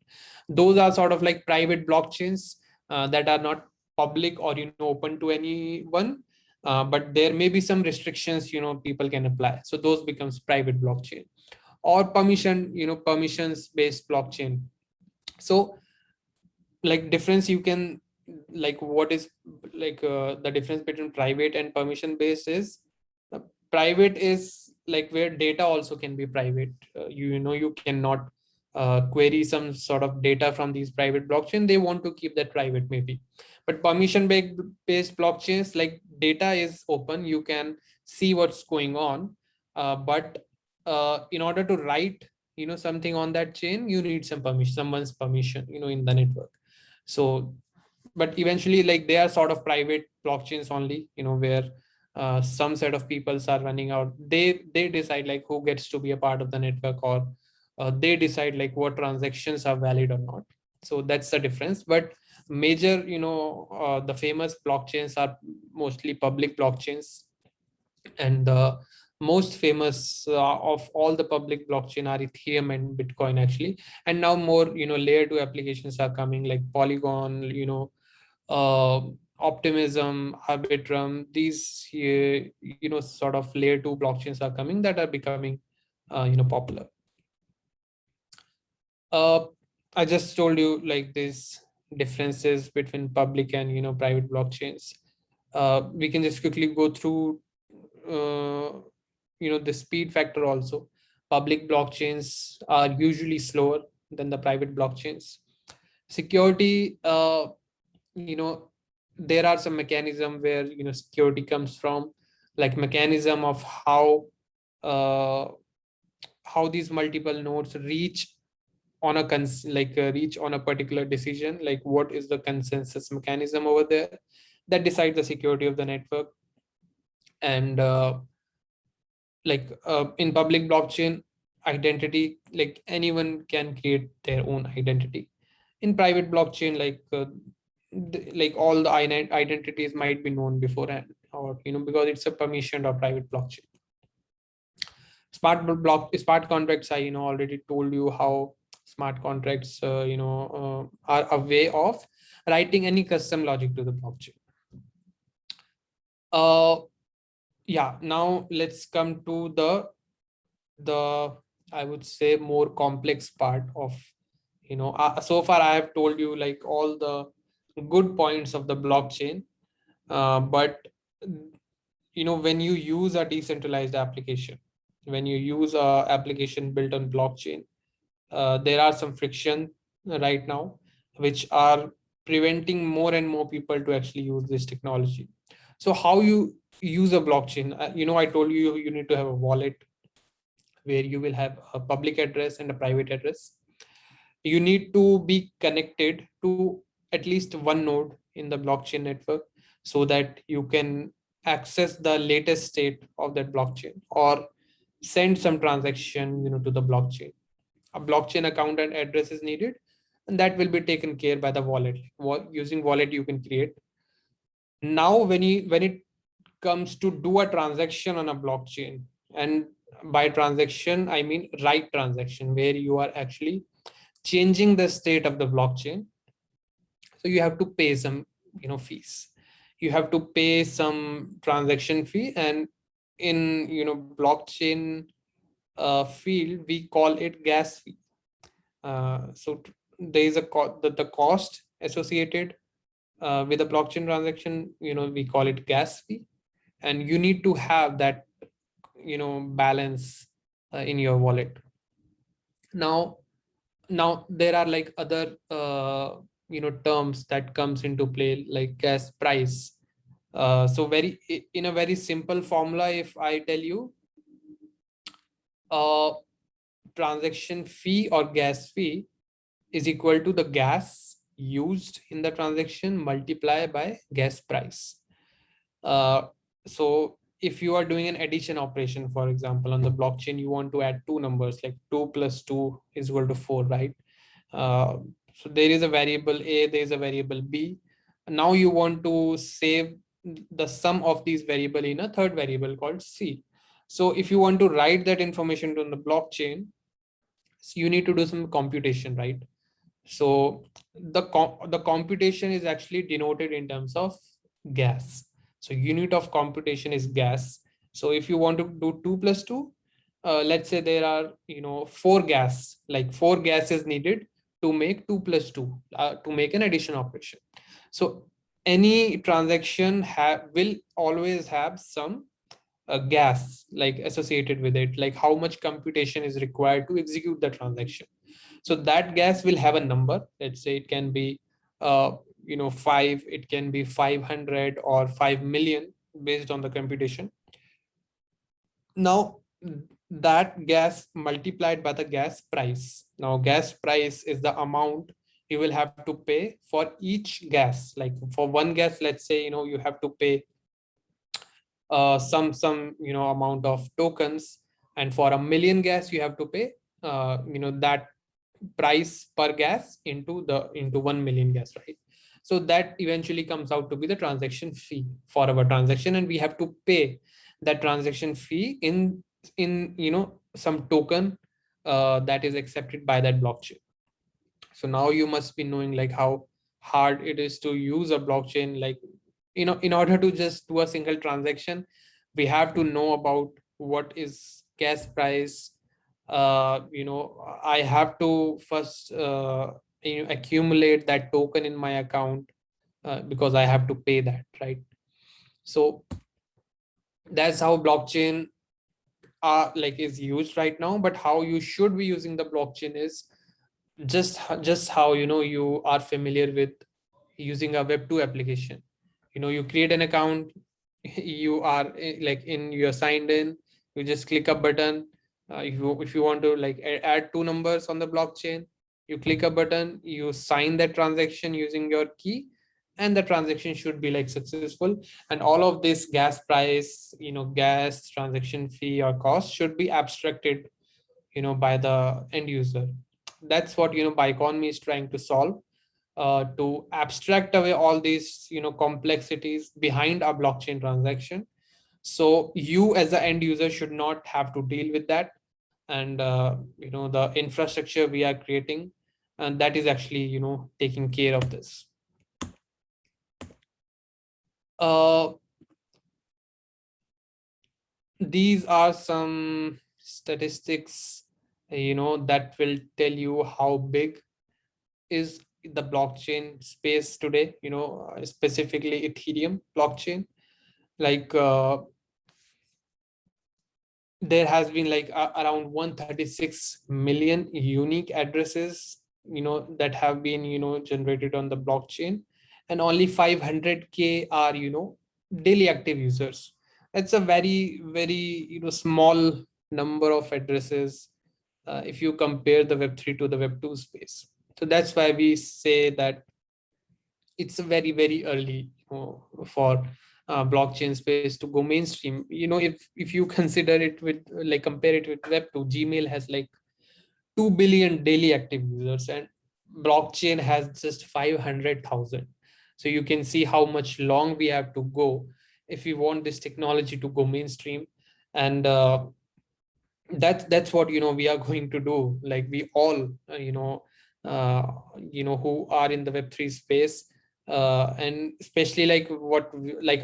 Those are sort of like private blockchains that are not public or open to anyone, but there may be some restrictions people can apply, so those becomes private blockchain. Or permissions based blockchain. So like difference you can like what is like the difference between private and permission based is private is like where data also can be private. You cannot query some sort of data from these private blockchain. They want to keep that private maybe. But permission based blockchains, like data is open, you can see what's going on, but in order to write something on that chain, you need some permission, someone's permission in the network. So but eventually like they are sort of private blockchains only, where some set of peoples are running out. They decide like who gets to be a part of the network, or they decide like what transactions are valid or not. So that's the difference. But major the famous blockchains are mostly public blockchains, and the most famous of all the public blockchain are Ethereum and Bitcoin actually. And now more layer 2 applications are coming like Polygon, uh, Optimism, Arbitrum. These sort of layer 2 blockchains are coming that are becoming popular. uh, I just told you like these differences between public and private blockchains. We can just quickly go through the speed factor also. Public blockchains are usually slower than the private blockchains. Security, there are some mechanism where security comes from, like mechanism of uh, how these multiple nodes reach on a reach on a particular decision, like what is the consensus mechanism over there that decides the security of the network. And in public blockchain, identity, like anyone can create their own identity. In private blockchain, like all the identities might be known beforehand, or because it's a permissioned or private blockchain. Smart contracts, I already told you how smart contracts are a way of writing any custom logic to the blockchain. uh yeah, now let's come to the I would say more complex part of so far I have told you like all the good points of the blockchain. But when you use a decentralized application, when you use a application built on blockchain, there are some friction right now which are preventing more and more people to actually use this technology. So how you use a blockchain, I told you you need to have a wallet where you will have a public address and a private address. You need to be connected to at least one node in the blockchain network so that you can access the latest state of that blockchain, or send some transaction to the blockchain. A blockchain account and address is needed, and that will be taken care by the wallet. Using wallet you can create. Now when it comes to do a transaction on a blockchain, and by transaction I mean right transaction, where you are actually changing the state of the blockchain, so you have to pay some fees. You have to pay some transaction fee, and in blockchain field we call it gas fee. So there is the cost associated with a blockchain transaction, we call it gas fee, and you need to have that balance in your wallet. Now there are like other terms that comes into play, like gas price. So in a very simple formula, if I tell you uh, transaction fee or gas fee is equal to the gas used in the transaction multiplied by gas price. So if you are doing an addition operation, for example, on the blockchain, you want to add two numbers, like 2 plus 2 is equal to 4, right? Uh, so there is a variable A, there is a variable B. Now you want to save the sum of these variable in a third variable called C. So if you want to write that information on the blockchain, so you need to do some computation, right? So the computation is actually denoted in terms of gas. So unit of computation is gas. So if you want to do 2 plus 2, let's say there are, four gas, like four gases needed to make 2 plus 2, to make an addition operation. So any transaction will always have some gas like associated with it, like how much computation is required to execute the transaction. So that gas will have a number. Let's say it can be 5, it can be 500 or 5 million based on the computation. Now that gas multiplied by the gas price. Now gas price is the amount you will have to pay for each gas. Like for one gas, let's say you have to pay some amount of tokens, and for a million gas you have to pay that price per gas into 1 million gas, right? So that eventually comes out to be the transaction fee for our transaction, and we have to pay that transaction fee in some token that is accepted by that blockchain. So now you must be knowing like how hard it is to use a blockchain. Like in order to just do a single transaction, we have to know about what is gas price. I have to first accumulate that token in my account, because I have to pay that, right? So that's how blockchain is used right now. But how you should be using the blockchain is just how you are familiar with using a web2 application. You create an account, you are you're signed in, you just click a button. If you want to add two numbers on the blockchain, you click a button, you sign that transaction using your key, and the transaction should be successful. And all of this gas price, gas transaction fee or cost should be abstracted by the end user. That's what Biconomy is trying to solve, to abstract away all these complexities behind a blockchain transaction, so you as the end user should not have to deal with that. And the infrastructure we are creating, and that is actually taking care of this. uh, these are some statistics that will tell you how big is the blockchain space today, specifically Ethereum blockchain. like there has been around 136 million unique addresses that have been generated on the blockchain, and only 500k are daily active users. That's a very very small number of addresses, if you compare the web3 to the web2 space. So that's why we say that it's a very very early for blockchain space to go mainstream. If you consider it with compare it with web2, Gmail has 2 billion daily active users, and blockchain has just 500,000. So you can see how much long we have to go if we want this technology to go mainstream. And that's what we are going to do. Like we all who are in the web3 space, and especially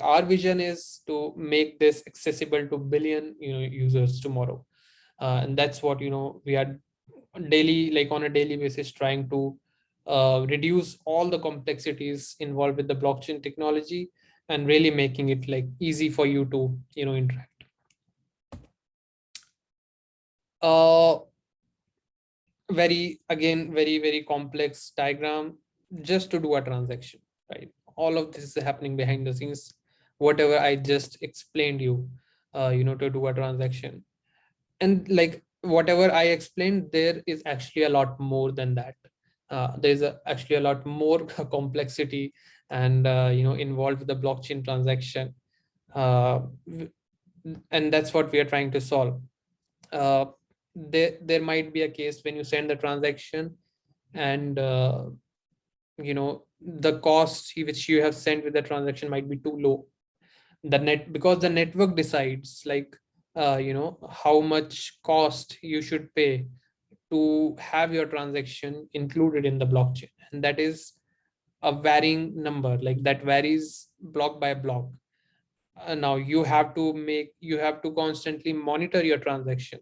our vision is to make this accessible to billion users tomorrow. And that's what we are daily, on a daily basis, trying to reduce all the complexities involved with the blockchain technology, and really making it easy for you to interact. uh very very complex diagram just to do a transaction, right? All of this is happening behind the scenes, whatever I just explained you, to do a transaction. And whatever I explained, there is actually a lot more than that. There's actually a lot more complexity and involved with the blockchain transaction. And that's what we are trying to solve. uh, there might be a case when you send the transaction, and the cost which you have sent with the transaction might be too low. Because the network decides how much cost you should pay to have your transaction included in the blockchain, and that is a varying number, like that varies block by block. Now you have to constantly monitor your transaction,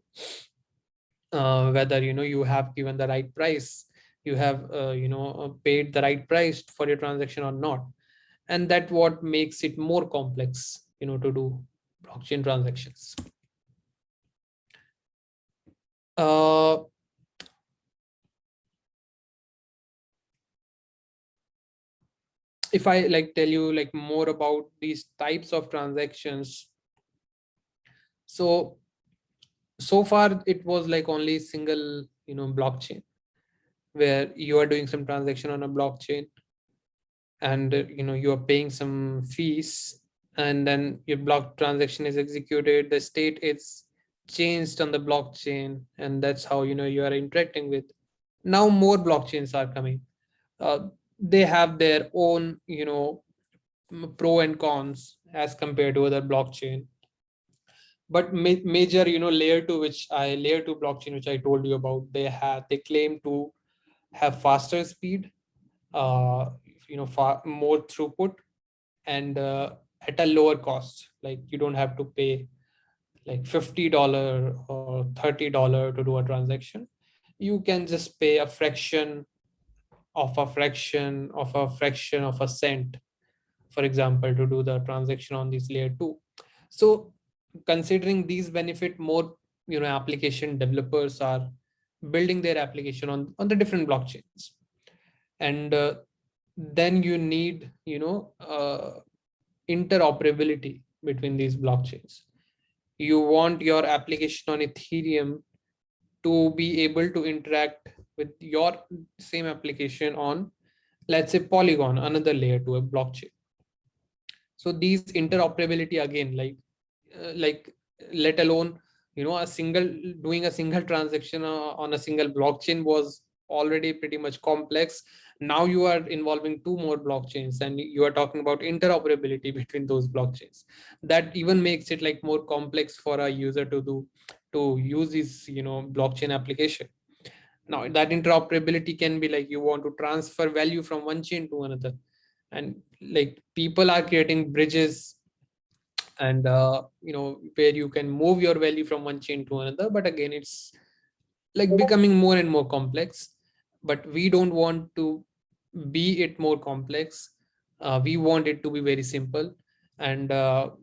whether you have given the right price, you have paid the right price for your transaction or not. And that what makes it more complex to do blockchain transactions. uh, if I like tell you like more about these types of transactions, so far it was like only single blockchain, where you are doing some transaction on a blockchain, and you are paying some fees, and then your block transaction is executed, the state is changed on the blockchain, and that's how you are interacting with. Now more blockchains are coming. uh, they have their own pro and cons as compared to other blockchain. But major layer 2 blockchain which I told you about, they claim to have faster speed, uh far more throughput, and at a lower cost. Like you don't have to pay like $50 or $30 to do a transaction. You can just pay a fraction of a fraction of a fraction of a cent, for example, to do the transaction on this layer 2. So considering these benefit, more application developers are building their application on the different blockchains. And then you need interoperability between these blockchains. You want your application on Ethereum to be able to interact with your same application on, let's say, Polygon, another layer to a blockchain. So these interoperability again, like let alone a single doing a single transaction on a single blockchain was already pretty much complex. Now you are involving two more blockchains, and you are talking about interoperability between those blockchains. That even makes it like more complex for a user to use this blockchain application. Now that interoperability can be like you want to transfer value from one chain to another, and like people are creating bridges, and where you can move your value from one chain to another. But again, it's like becoming more and more complex. But we don't want to be it more complex. We want it to be very simple. And so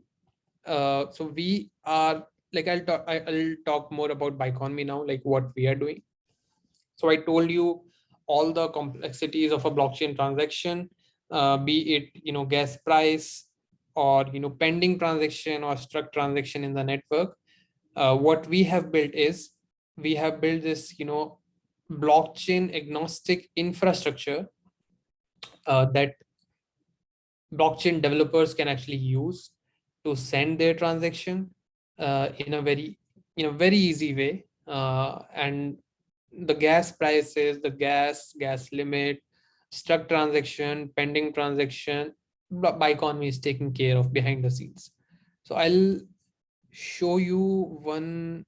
we are like I'll talk more about Biconomy now, like what we are doing. So I told you all the complexities of a blockchain transaction, be it gas price, or pending transaction or struck transaction in the network. What we have built is we have built this blockchain agnostic infrastructure that blockchain developers can actually use to send their transaction in a very easy way. And the gas prices, the gas limit, struck transaction, pending transaction, Biconomy is taking care of behind the scenes. So I'll show you one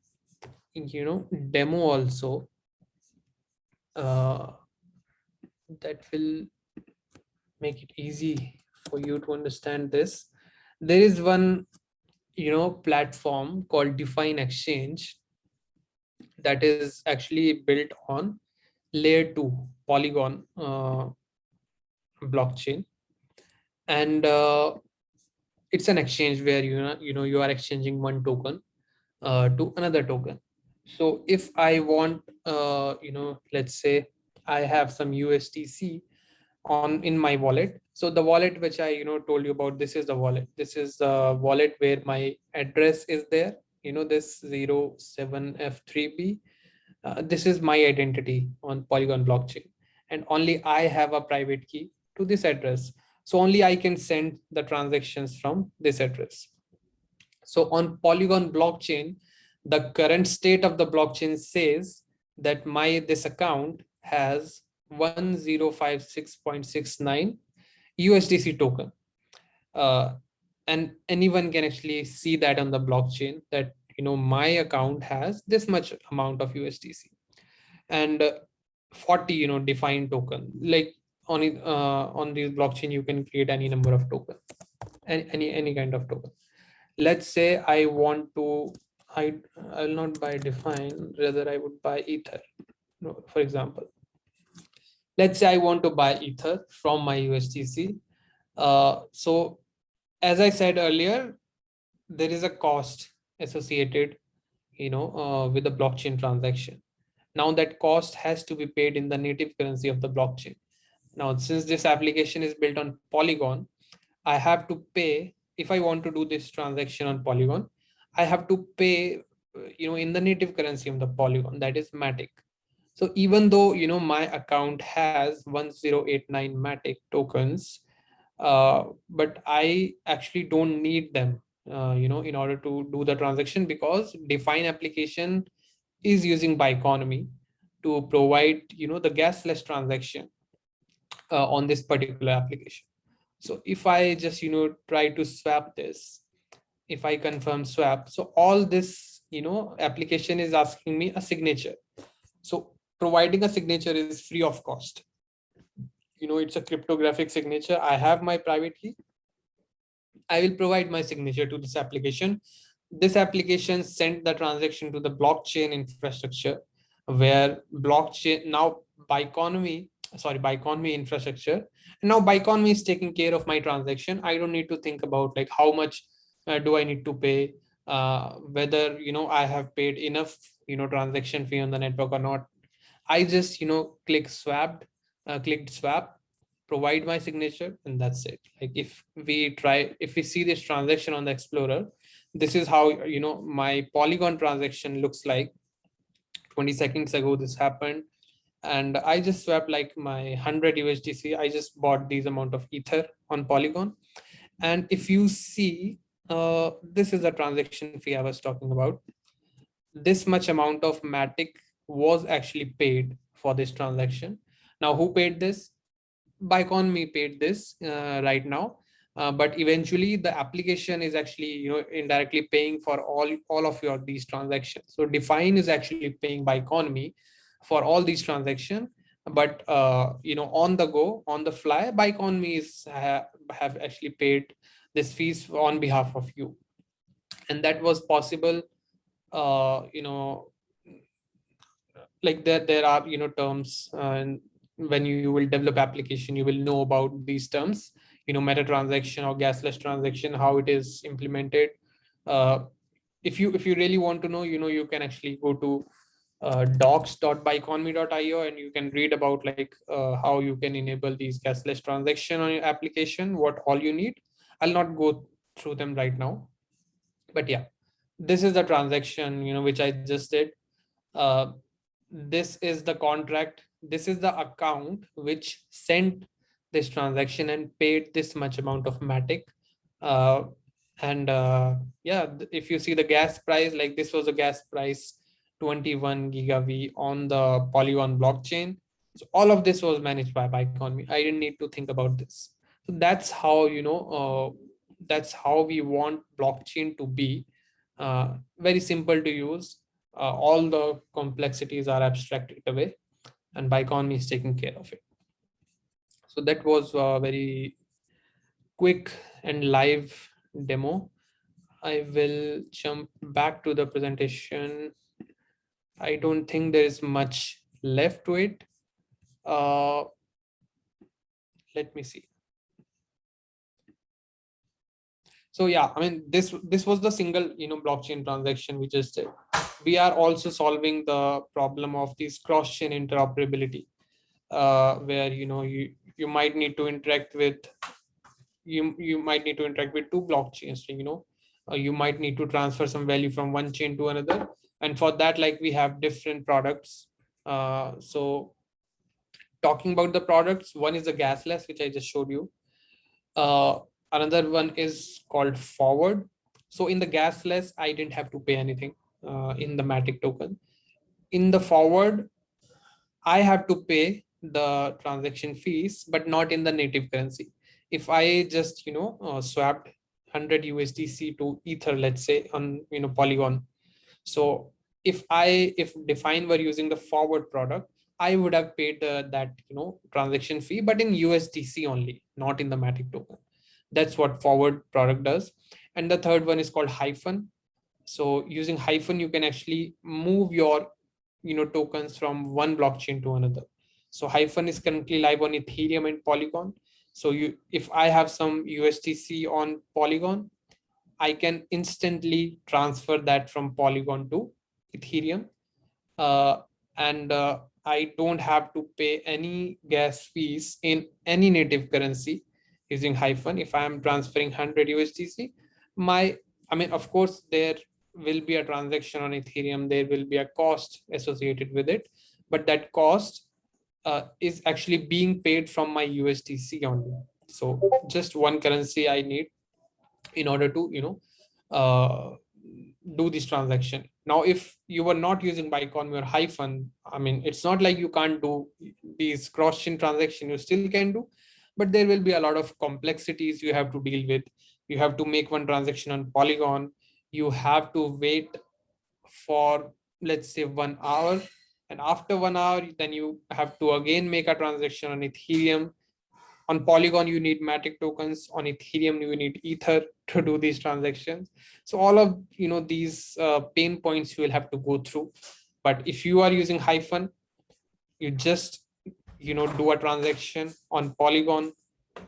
demo also, uh, that will make it easy for you to understand this. There is one platform called Define Exchange that is actually built on layer 2 Polygon blockchain. And it's an exchange where you are exchanging one token to another token. So if I want let's say I have some USDC on in my wallet. So the wallet which I told you about, this is the wallet. This is the wallet where my address is there, this 07F3B. This is my identity on Polygon blockchain, and only I have a private key to this address. So only I can send the transactions from this address. So on Polygon blockchain, the current state of the blockchain says that this account has 1056.69 USDC token. Uh, and anyone can actually see that on the blockchain, that my account has this much amount of USDC, and 40 defined token. Like on this blockchain you can create any number of token, any kind of token. Let's say I want to, I'll not buy define, rather I would buy ether. For example, let's say I want to buy ether from my USDC. So as I said earlier, there is a cost associated with the blockchain transaction. Now that cost has to be paid in the native currency of the blockchain. Now, since this application is built on Polygon, I have to pay, if I want to do this transaction on Polygon, I have to pay, in the native currency of the Polygon, that is Matic. So even though, my account has 1089 Matic tokens, but I actually don't need them, in order to do the transaction, because Define application is using Biconomy to provide, the gasless transaction on this particular application. So if I just, try to swap this, if I confirm swap, so all this, application is asking me a signature. So providing a signature is free of cost. It's a cryptographic signature. I have my private key. I will provide my signature to this application. This application sent the transaction to the blockchain infrastructure, where blockchain now Biconomy infrastructure. And now Biconomy is taking care of my transaction. I don't need to think about like how much do I need to pay, whether I have paid enough transaction fee on the network or not. I just clicked swap, provide my signature, and that's it. Like if we see this transaction on the Explorer, this is how my Polygon transaction looks like. 20 seconds ago this happened, and I just swapped like my 100 USDC. I just bought these amount of ether on Polygon. And if you see, this is the transaction fee I was talking about. This much amount of Matic was actually paid for this transaction. Now who paid this? Biconomy paid this right now, but eventually the application is actually indirectly paying for all of these transactions. So Define is actually paying Biconomy for all these transactions, but on the go, on the fly, Biconomy have actually paid this fees on behalf of you. And that was possible, like there are terms, and when you will develop application, you will know about these terms, meta transaction or gasless transaction, how it is implemented. If you really want to know, you can actually go to docs.biconomy.io, and you can read about like how you can enable these gasless transaction on your application, what all you need. I'll not go through them right now, but yeah, this is the transaction which I just did. uh, this is the contract, this is the account which sent this transaction and paid this much amount of Matic. uh, and yeah, if you see the gas price, like this was a gas price 21 gigaV on the Polygon blockchain. So all of this was managed by Biconomy. I didn't need to think about this. So that's how that's how we want blockchain to be. Very simple to use. All the complexities are abstracted away, and Biconomy is taking care of it. So that was a very quick and live demo. I will jump back to the presentation. I don't think there is much left to it. Let me see. So yeah, I mean, this was the single blockchain transaction we just did. We are also solving the problem of this cross-chain interoperability, where you might need to interact with two blockchains. You might need to transfer some value from one chain to another, and for that, like, we have different products. So talking about the products, one is the gasless, which I just showed you. Another one is called forward. So in the gasless, I didn't have to pay anything in the Matic token. In the forward, I have to pay the transaction fees, but not in the native currency. If I just swapped 100 USDC to ether, let's say, on Polygon, So if Define were using the forward product, I would have paid that transaction fee, but in USDC only, not in the Matic token. That's what forward product does. And the third one is called hyphen. So using hyphen, you can actually move your tokens from one blockchain to another. So hyphen is currently live on Ethereum and Polygon. So if I have some USDC on Polygon, I can instantly transfer that from Polygon to Ethereum, uh, and I don't have to pay any gas fees in any native currency using hyphen. If I am transferring 100 USDC, of course, there will be a transaction on Ethereum. There will be a cost associated with it, but that cost is actually being paid from my USDC only. So just one currency I need in order to do this transaction. Now if you were not using Biconomy or hyphen, it's not like you can't do these cross-chain transaction. You still can do, but there will be a lot of complexities you have to deal with. You have to make one transaction on Polygon, you have to wait for, let's say, 1 hour, and after 1 hour then you have to again make a transaction on Ethereum. On Polygon you need Matic tokens, on Ethereum you need Ether to do these transactions. So all of these pain points you will have to go through. But if you are using hyphen, you just do a transaction on Polygon,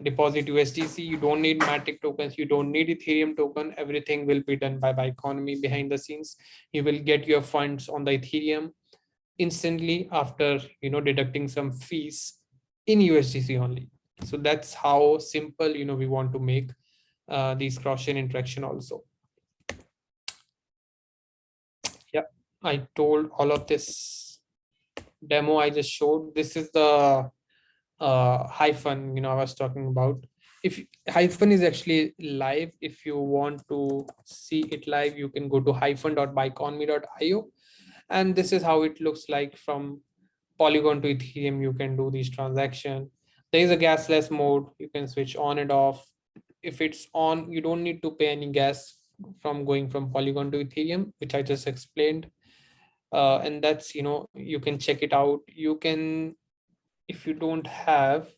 deposit USDC. You don't need Matic tokens, you don't need Ethereum token. Everything will be done by Biconomy behind the scenes. You will get your funds on the Ethereum instantly after deducting some fees in USDC only. So that's how simple we want to make these cross-chain interaction also. Yeah, I told all of this demo I just showed. This is the hyphen I was talking about. If hyphen is actually live, if you want to see it live, you can go to hyphen.biconomy.io, and this is how it looks like from Polygon to Ethereum. You can do these transactions. There is a gasless mode. You can switch on and off. If it's on, you don't need to pay any gas from going from Polygon to Ethereum, which I just explained. And that's, you can check it out. You can, if you don't have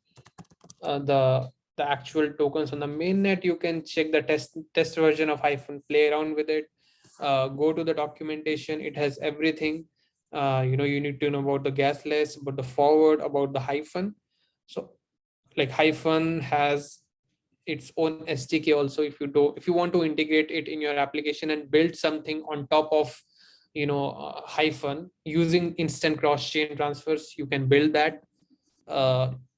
the actual tokens on the mainnet, you can check the test version of hyphen, play around with it. Go to the documentation. It has everything. You need to know about the gasless, about the forward, about the hyphen. So like hyphen has its own SDK also. If you want to integrate it in your application and build something on top of hyphen using instant cross-chain transfers, you can build that.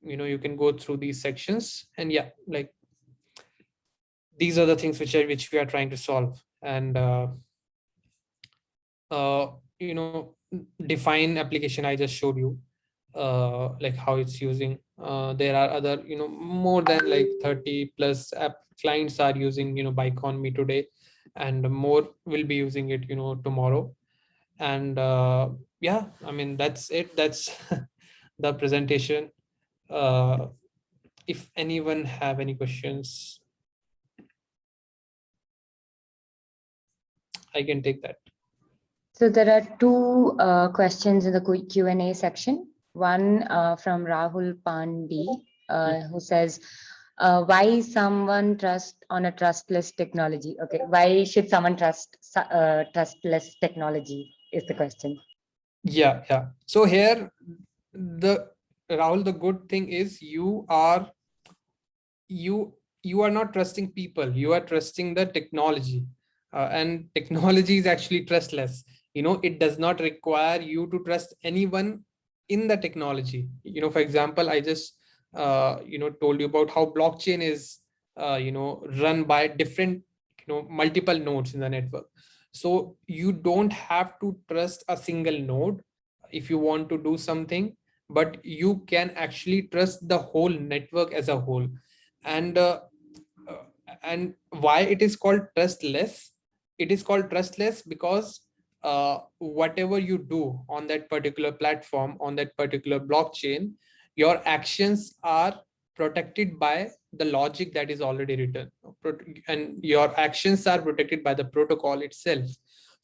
You can go through these sections, and yeah, like these are the things which we are trying to solve. And Define application I just showed you, like how it's using. There are other more than like 30 plus app clients are using Biconomy today, and more will be using it tomorrow. And yeah, that's it. That's the presentation. If anyone have any questions, I can take that. So there are two questions in the Q&A section. One from Rahul Pandi, who says, why someone trust on a trustless technology? Okay, why should someone trust trustless technology is the question. Yeah. So here, Rahul, the good thing is you are not trusting people, you are trusting the technology. And technology is actually trustless. It does not require you to trust anyone in the technology. For example, I just told you about how blockchain is run by different multiple nodes in the network. So you don't have to trust a single node if you want to do something, but you can actually trust the whole network as a whole. And uh, and why it is called trustless? It is called trustless because whatever you do on that particular platform, on that particular blockchain, your actions are protected by the logic that is already written, and your actions are protected by the protocol itself.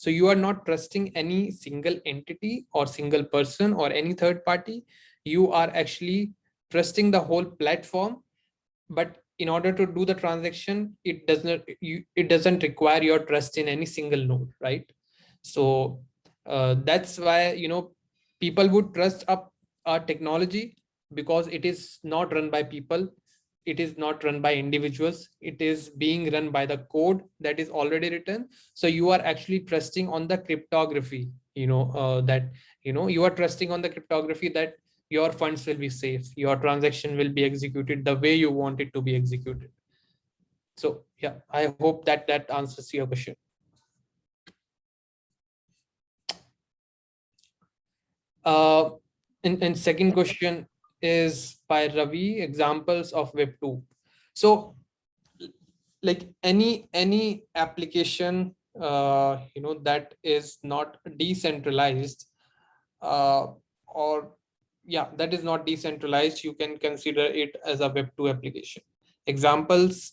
So you are not trusting any single entity or single person or any third party. You are actually trusting the whole platform. But in order to do the transaction, it doesn't require your trust in any single node, right? So that's why people would trust up a technology, because it is not run by people, it is not run by individuals, it is being run by the code that is already written. So you are actually trusting on the cryptography, that you are trusting on the cryptography that your funds will be safe, your transaction will be executed the way you want it to be executed. So yeah, I hope that answers your question. uh and second question is by Ravi, examples of web 2. So like any application that is not decentralized, uh, or yeah, that is not decentralized, you can consider it as a web 2 application. Examples: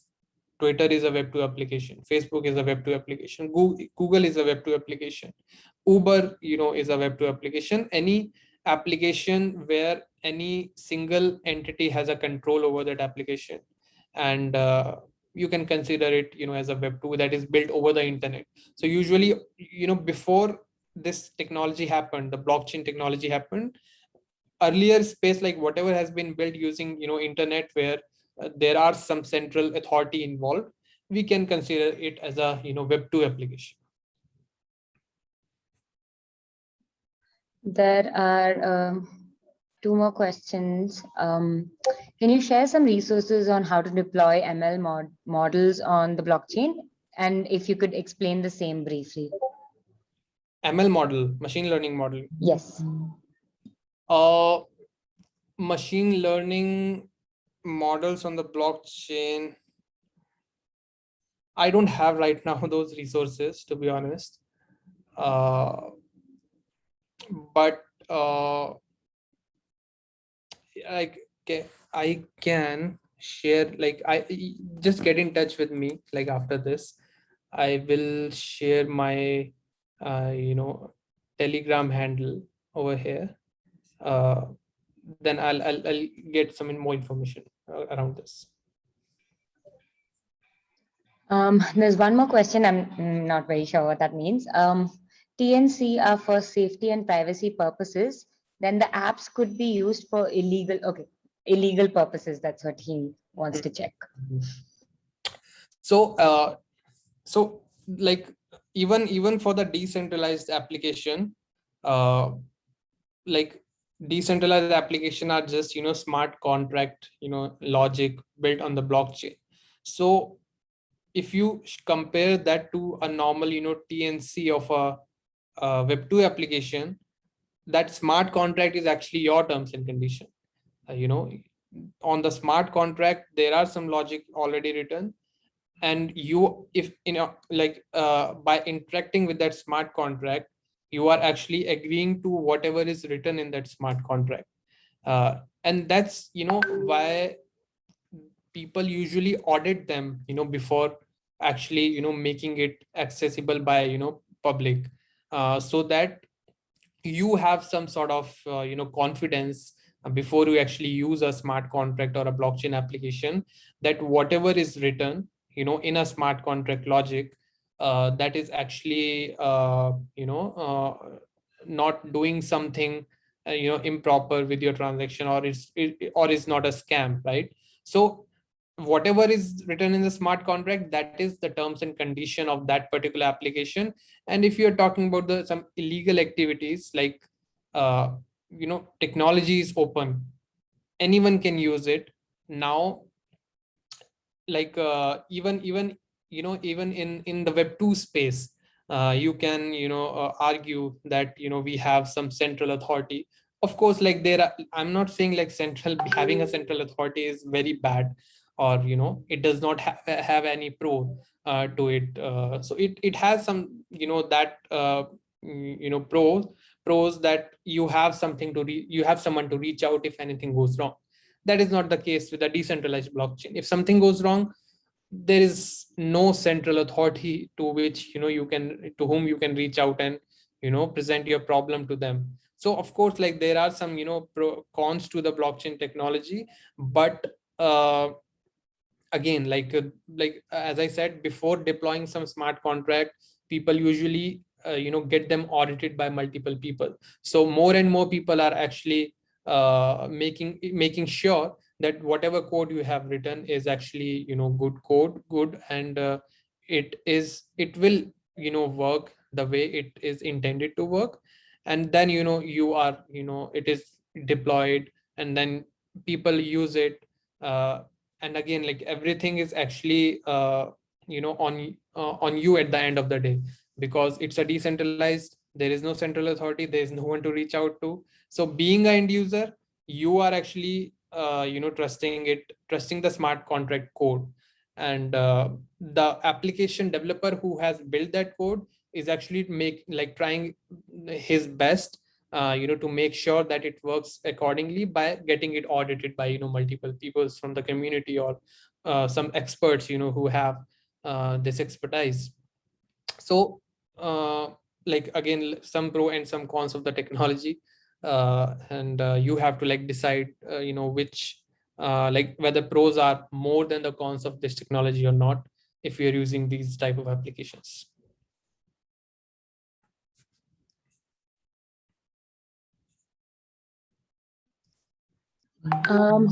Twitter is a web 2 application, Facebook is a web 2 application, Google is a web 2 application, Uber is a web 2 application. Any application where any single entity has a control over that application, and you can consider it as a web 2 that is built over the internet. So usually, before this technology happened, the blockchain technology happened, earlier space, like whatever has been built using internet, where there are some central authority involved, we can consider it as a web 2 application. There are two more questions. Can you share some resources on how to deploy ML models on the blockchain? And if you could explain the same briefly. ML model, machine learning model. Yes. Machine learning models on the blockchain, I don't have right now those resources, to be honest. But like, I can share, like, I just get in touch with me, like after this I will share my Telegram handle over here. Then I'll get some more information around this. There's one more question. I'm not very sure what that means. TNC are for safety and privacy purposes. Then the apps could be used for illegal purposes. That's what he wants to check. So like even for the decentralized application, like decentralized application are just smart contract logic built on the blockchain. So if you compare that to a normal TNC of a web 2 application, that smart contract is actually your terms and condition. On the smart contract there are some logic already written, and you, if like by interacting with that smart contract, you are actually agreeing to whatever is written in that smart contract. And that's why people usually audit them before actually making it accessible by public, so that you have some sort of confidence before you actually use a smart contract or a blockchain application, that whatever is written in a smart contract logic, that is actually not doing something improper with your transaction, or is not a scam, right? So whatever is written in the smart contract, that is the terms and condition of that particular application. And if you're talking about some illegal activities, like technology is open, anyone can use it now. Like even in the web 2 space, you can argue that we have some central authority. Of course, like I'm not saying like having a central authority is very bad, or it does not have any pro to it. So it has some that pros, that you have something to you have someone to reach out if anything goes wrong. That is not the case with a decentralized blockchain. If something goes wrong, there is no central authority to which to whom you can reach out and present your problem to them. So of course, like, there are some cons to the blockchain technology, but again, like as I said before, deploying some smart contract, people usually get them audited by multiple people. So more and more people are actually making sure that whatever code you have written is actually good code, good, and it will work the way it is intended to work. And then you are it is deployed, and then people use it. And again, like, everything is actually on you at the end of the day, because it's a decentralized, there is no central authority, there is no one to reach out to. So being an end user, you are actually trusting the smart contract code. And the application developer who has built that code is actually trying his best to make sure that it works accordingly by getting it audited by multiple people from the community, or some experts who have this expertise. So like, again, some pro and some cons of the technology, and you have to decide which whether pros are more than the cons of this technology or not, if you're using these type of applications.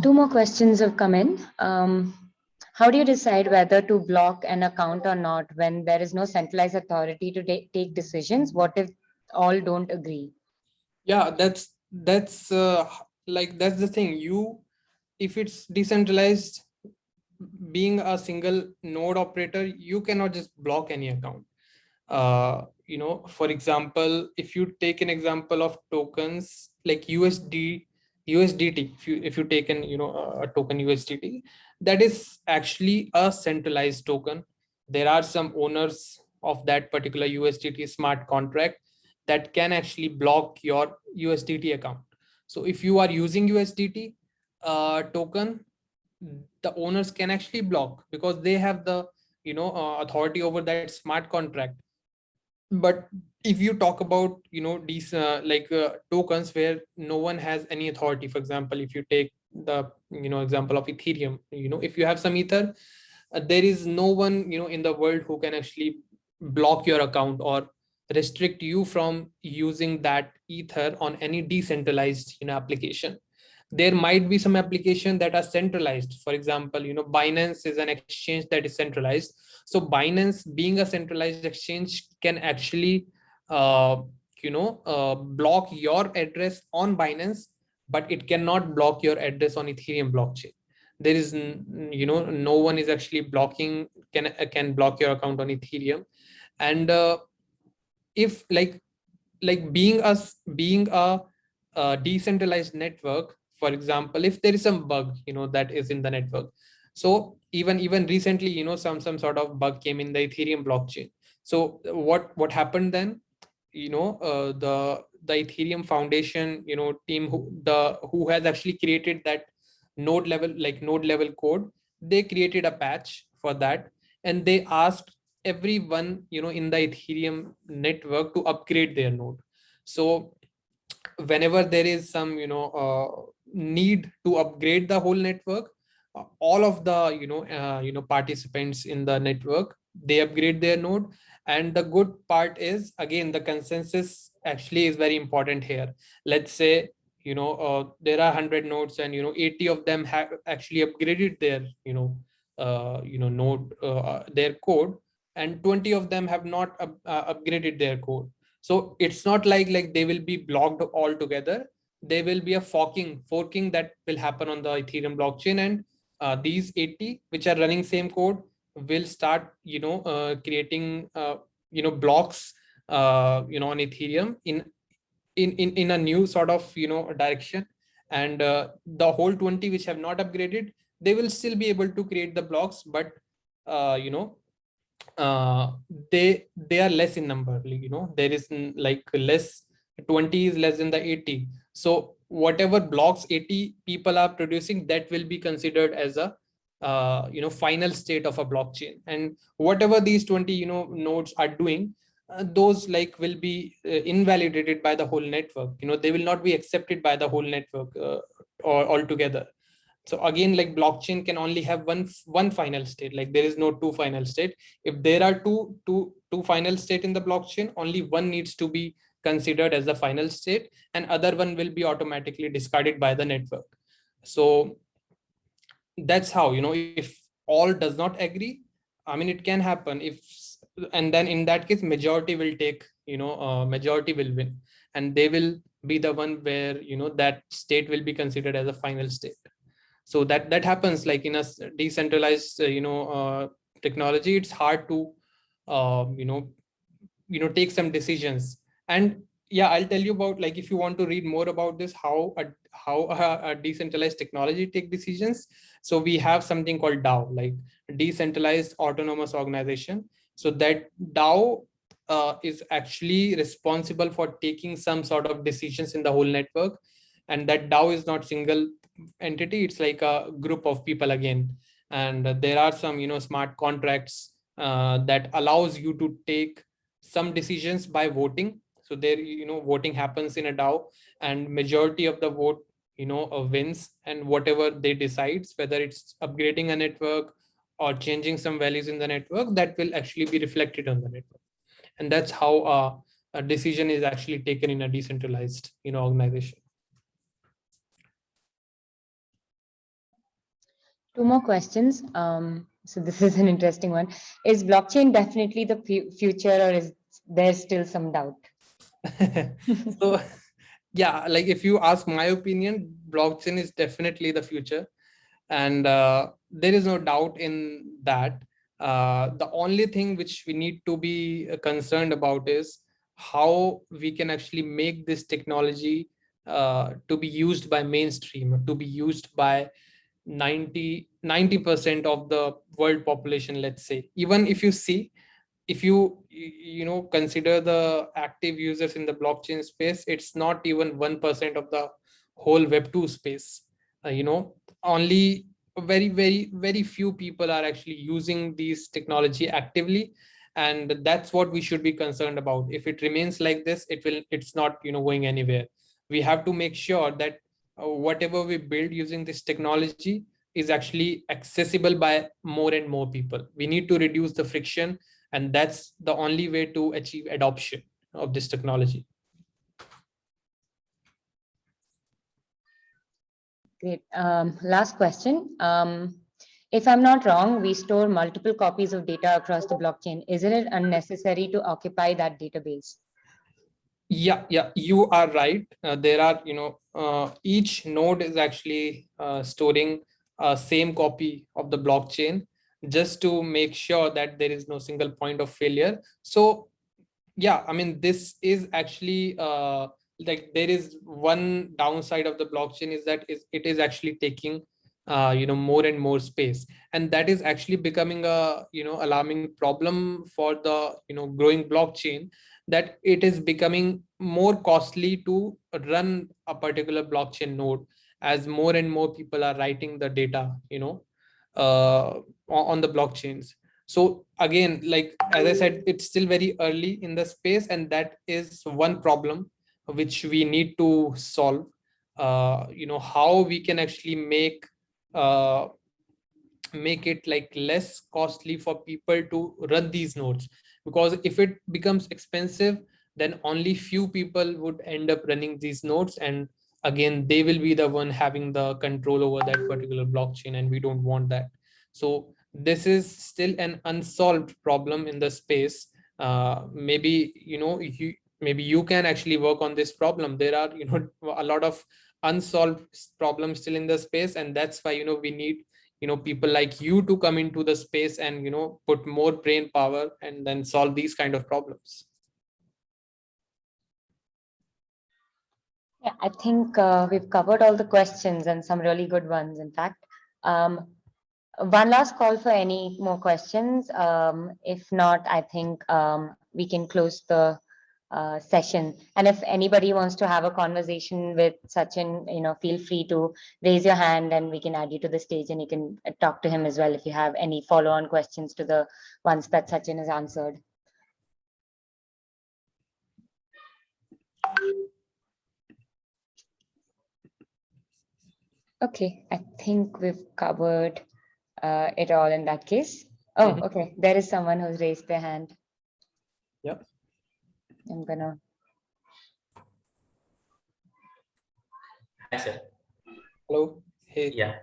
Two more questions have come in. How do you decide whether to block an account or not when there is no centralized authority to take decisions? What if all don't agree? Yeah, that's the thing. If it's decentralized, being a single node operator, you cannot just block any account. For example, if you take an example of tokens like USDT, if you take an a token USDT, that is actually a centralized token. There are some owners of that particular USDT smart contract that can actually block your USDT account. So if you are using USDT token, the owners can actually block, because they have the authority over that smart contract. But if you talk about these tokens where no one has any authority, for example, if you take the example of Ethereum, if you have some ether, there is no one in the world who can actually block your account or restrict you from using that ether on any decentralized application. There might be some application that are centralized. For example, Binance is an exchange that is centralized. So Binance, being a centralized exchange, can actually block your address on Binance, but it cannot block your address on Ethereum blockchain. There is no one is actually can block your account on Ethereum. And if being a decentralized network, for example, if there is some bug that is in the network. So even recently, some sort of bug came in the Ethereum blockchain. So what happened then? The Ethereum Foundation team, who has actually created that node level code, they created a patch for that, and they asked everyone in the Ethereum network to upgrade their node. So whenever there is some need to upgrade the whole network, all of the participants in the network, they upgrade their node. And the good part is, again, the consensus actually is very important here. Let's say there are 100 nodes, and 80 of them have actually upgraded their node, their code, and 20 of them have not upgraded their code. So it's not like they will be blocked altogether. There will be a forking that will happen on the Ethereum blockchain, and these 80 which are running same code will start creating blocks on Ethereum in a new sort of direction. And the whole 20 which have not upgraded, they will still be able to create the blocks, but uh, you know uh they are less in number. There is less, 20 is less than the 80. So whatever blocks 80 people are producing, that will be considered as a final state of a blockchain, and whatever these 20 nodes are doing, those like will be invalidated by the whole network. They will not be accepted by the whole network or altogether. So again, like blockchain can only have one final state. Like there is no two final state. If there are two final state in the blockchain, only one needs to be considered as the final state, and other one will be automatically discarded by the network. So that's how, if all does not agree, I mean, it can happen if, and then in that case majority will take, majority will win, and they will be the one where that state will be considered as a final state. So that happens like in a decentralized technology. It's hard to take some decisions. And yeah, I'll tell you about, like, if you want to read more about this, how a decentralized technology take decisions. So we have something called DAO, like decentralized autonomous organization. So that DAO is actually responsible for taking some sort of decisions in the whole network. And that DAO is not single entity, it's like a group of people again. And there are some smart contracts that allows you to take some decisions by voting. So there, voting happens in a DAO, and majority of the vote wins, and whatever they decides, whether it's upgrading a network or changing some values in the network, that will actually be reflected on the network. And that's how a decision is actually taken in a decentralized organization. Two more questions. So this is an interesting one. Is blockchain definitely the future, or is there still some doubt? So yeah, like if you ask my opinion, blockchain is definitely the future, and there is no doubt in that. The only thing which we need to be concerned about is how we can actually make this technology to be used by mainstream, to be used by 90% of the world population, let's say. Even if you see, if you consider the active users in the blockchain space, it's not even 1% of the whole web 2 space. Only very very very few people are actually using these technology actively, and that's what we should be concerned about. If it remains like this, it's not going anywhere. We have to make sure that whatever we build using this technology is actually accessible by more and more people. We need to reduce the friction, and that's the only way to achieve adoption of this technology. Great. Last question. If I'm not wrong, we store multiple copies of data across the blockchain. Isn't it unnecessary to occupy that database? Yeah, you are right. There are, each node is actually storing a same copy of the blockchain, just to make sure that there is no single point of failure. So yeah, I mean, this is actually like, there is one downside of the blockchain, is that it is actually taking more and more space, and that is actually becoming a alarming problem for the growing blockchain, that it is becoming more costly to run a particular blockchain node, as more and more people are writing the data on the blockchains. So again, like as I said, it's still very early in the space, and that is one problem which we need to solve. How we can actually uh, make it like less costly for people to run these nodes, because if it becomes expensive, then only few people would end up running these nodes, and again they will be the one having the control over that particular blockchain, and we don't want that. So this is still an unsolved problem in the space. Maybe maybe you can actually work on this problem. There are a lot of unsolved problems still in the space, and that's why we need people like you to come into the space and put more brain power and then solve these kind of problems. Yeah, I think we've covered all the questions, and some really good ones, in fact. One last call for any more questions. If not, I think we can close the session. And if anybody wants to have a conversation with Sachin, feel free to raise your hand and we can add you to the stage and you can talk to him as well if you have any follow-on questions to the ones that Sachin has answered. Okay, I think we've covered it all in that case. Oh, okay. There is someone who's raised their hand. Yep. I'm gonna. Hi, sir. Hello. Hey. Yeah.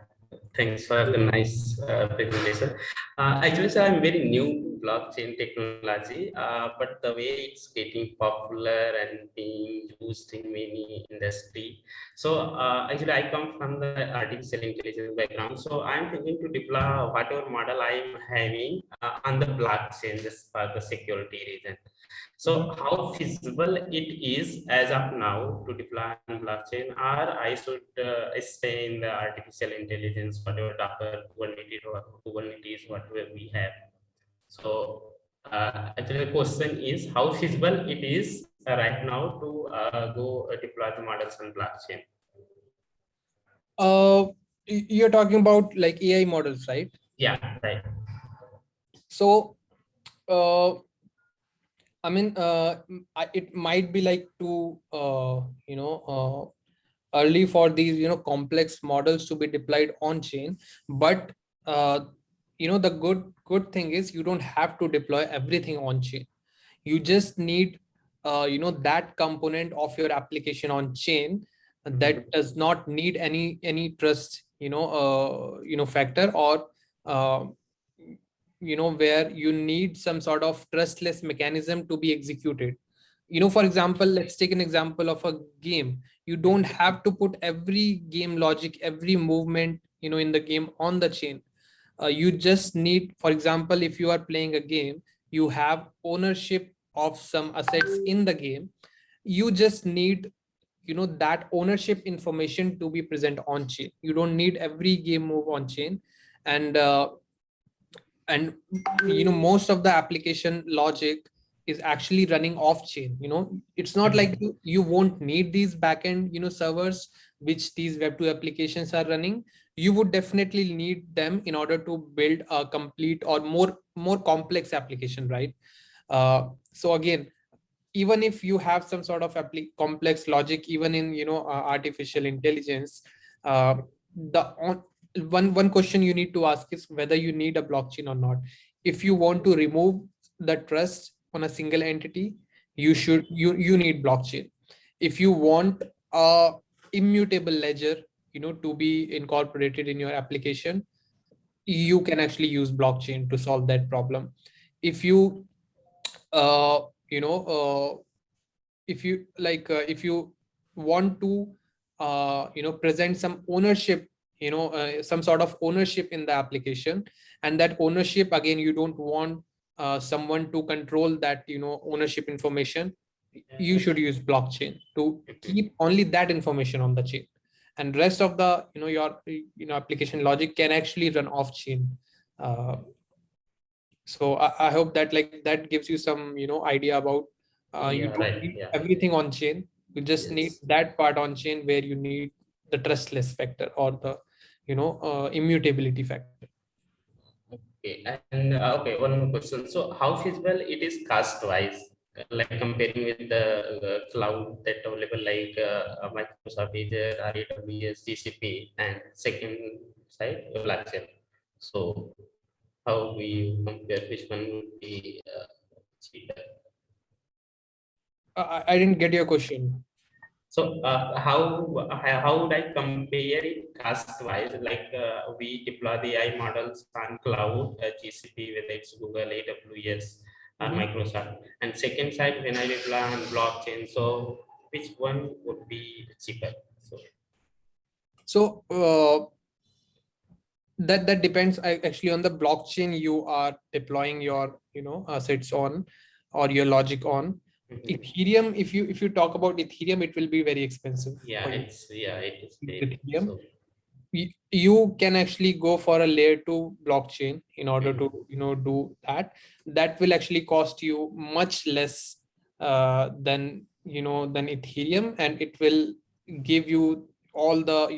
Thanks for the nice presentation. Actually, sir, I'm very new to blockchain technology, but the way it's getting popular and being used in many industry. So actually, I come from the artificial intelligence background. So I'm thinking to deploy whatever model I'm having on the blockchain just for the security reason. So how feasible it is as of now to deploy on blockchain, or I should stay in the artificial intelligence, whatever Docker, Kubernetes, whatever we have. So actually the question is how feasible it is right now to go deploy the models on blockchain. You're talking about like AI models, right? Yeah, right. So, I mean, it might be like too, early for these, complex models to be deployed on chain. But, the good thing is you don't have to deploy everything on chain. You just need, that component of your application on chain that does not need any trust, factor, or, uh, where you need some sort of trustless mechanism to be executed. For example, let's take an example of a game. You don't have to put every game logic, every movement, in the game on the chain. You just need, for example, if you are playing a game, you have ownership of some assets in the game. You just need, that ownership information to be present on chain. You don't need every game move on chain. And and most of the application logic is actually running off chain. It's not like you won't need these backend, servers which these web2 applications are running. You would definitely need them in order to build a complete or more complex application, right? So again, even if you have some sort of complex logic, even in artificial intelligence, the one question you need to ask is whether you need a blockchain or not. If you want to remove the trust on a single entity, you need blockchain. If you want a immutable ledger, to be incorporated in your application, you can actually use blockchain to solve that problem. If you uh, you know if you like if you want to present some ownership, some sort of ownership in the application, and that ownership, again, you don't want someone to control that ownership information, you should use blockchain to keep only that information on the chain, and rest of the your application logic can actually run off chain. So I hope that that gives you some idea about you Yeah, don't right. need Yeah. everything on chain. You just need Yes. that part on chain where you need the trustless factor or the immutability factor. Okay, and okay, one more question. So, how feasible it is cost-wise, like comparing with the cloud that available like Microsoft Azure, AWS, GCP, and second side blockchain. So, how we compare which one would be cheaper? I didn't get your question. So how would I compare it cost-wise? Like we deploy the AI models on cloud, GCP, whether it's Google, AWS, or Mhm. Microsoft. And second side, when I deploy on blockchain, so which one would be cheaper? So that depends actually on the blockchain you are deploying your assets on, or your logic on. Ethereum, if you talk about Ethereum, it will be very expensive Yeah, for you. it is very Ethereum, so. you can actually go for a layer 2 blockchain in order to do that. That will actually cost you much less than than Ethereum, and it will give you all the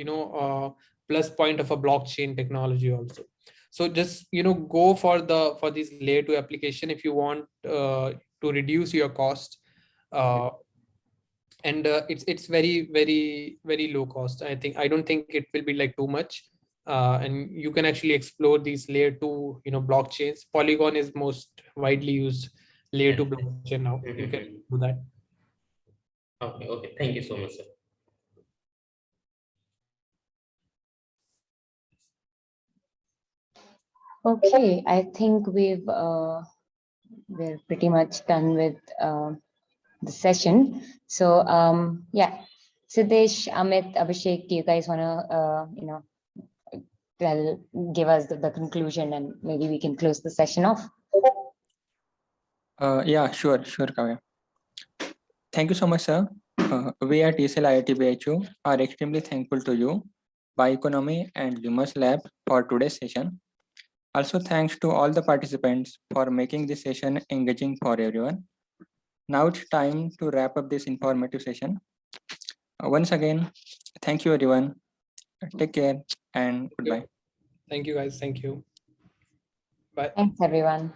plus point of a blockchain technology also. So just go for these layer 2 application if you want to reduce your cost, and it's very low cost. I don't think it will be like too much, and you can actually explore these layer 2 blockchains. Polygon is most widely used layer 2 blockchain now. You can do that. Okay, okay. Thank you so much, sir. Okay, I think we're pretty much done with the session. So yeah, Siddesh, Amit, Abhishek, do you guys want to give us the conclusion, and maybe we can close the session off? Yeah, sure, Kavya. Thank you so much, sir. We at IIT BHU are extremely thankful to you, Biconomy and Lumos Lab, for today's session. Also, thanks to all the participants for making this session engaging for everyone. Now it's time to wrap up this informative session. Once again, thank you everyone. Take care and goodbye. Thank you, guys. Thank you. Bye. Thanks, everyone.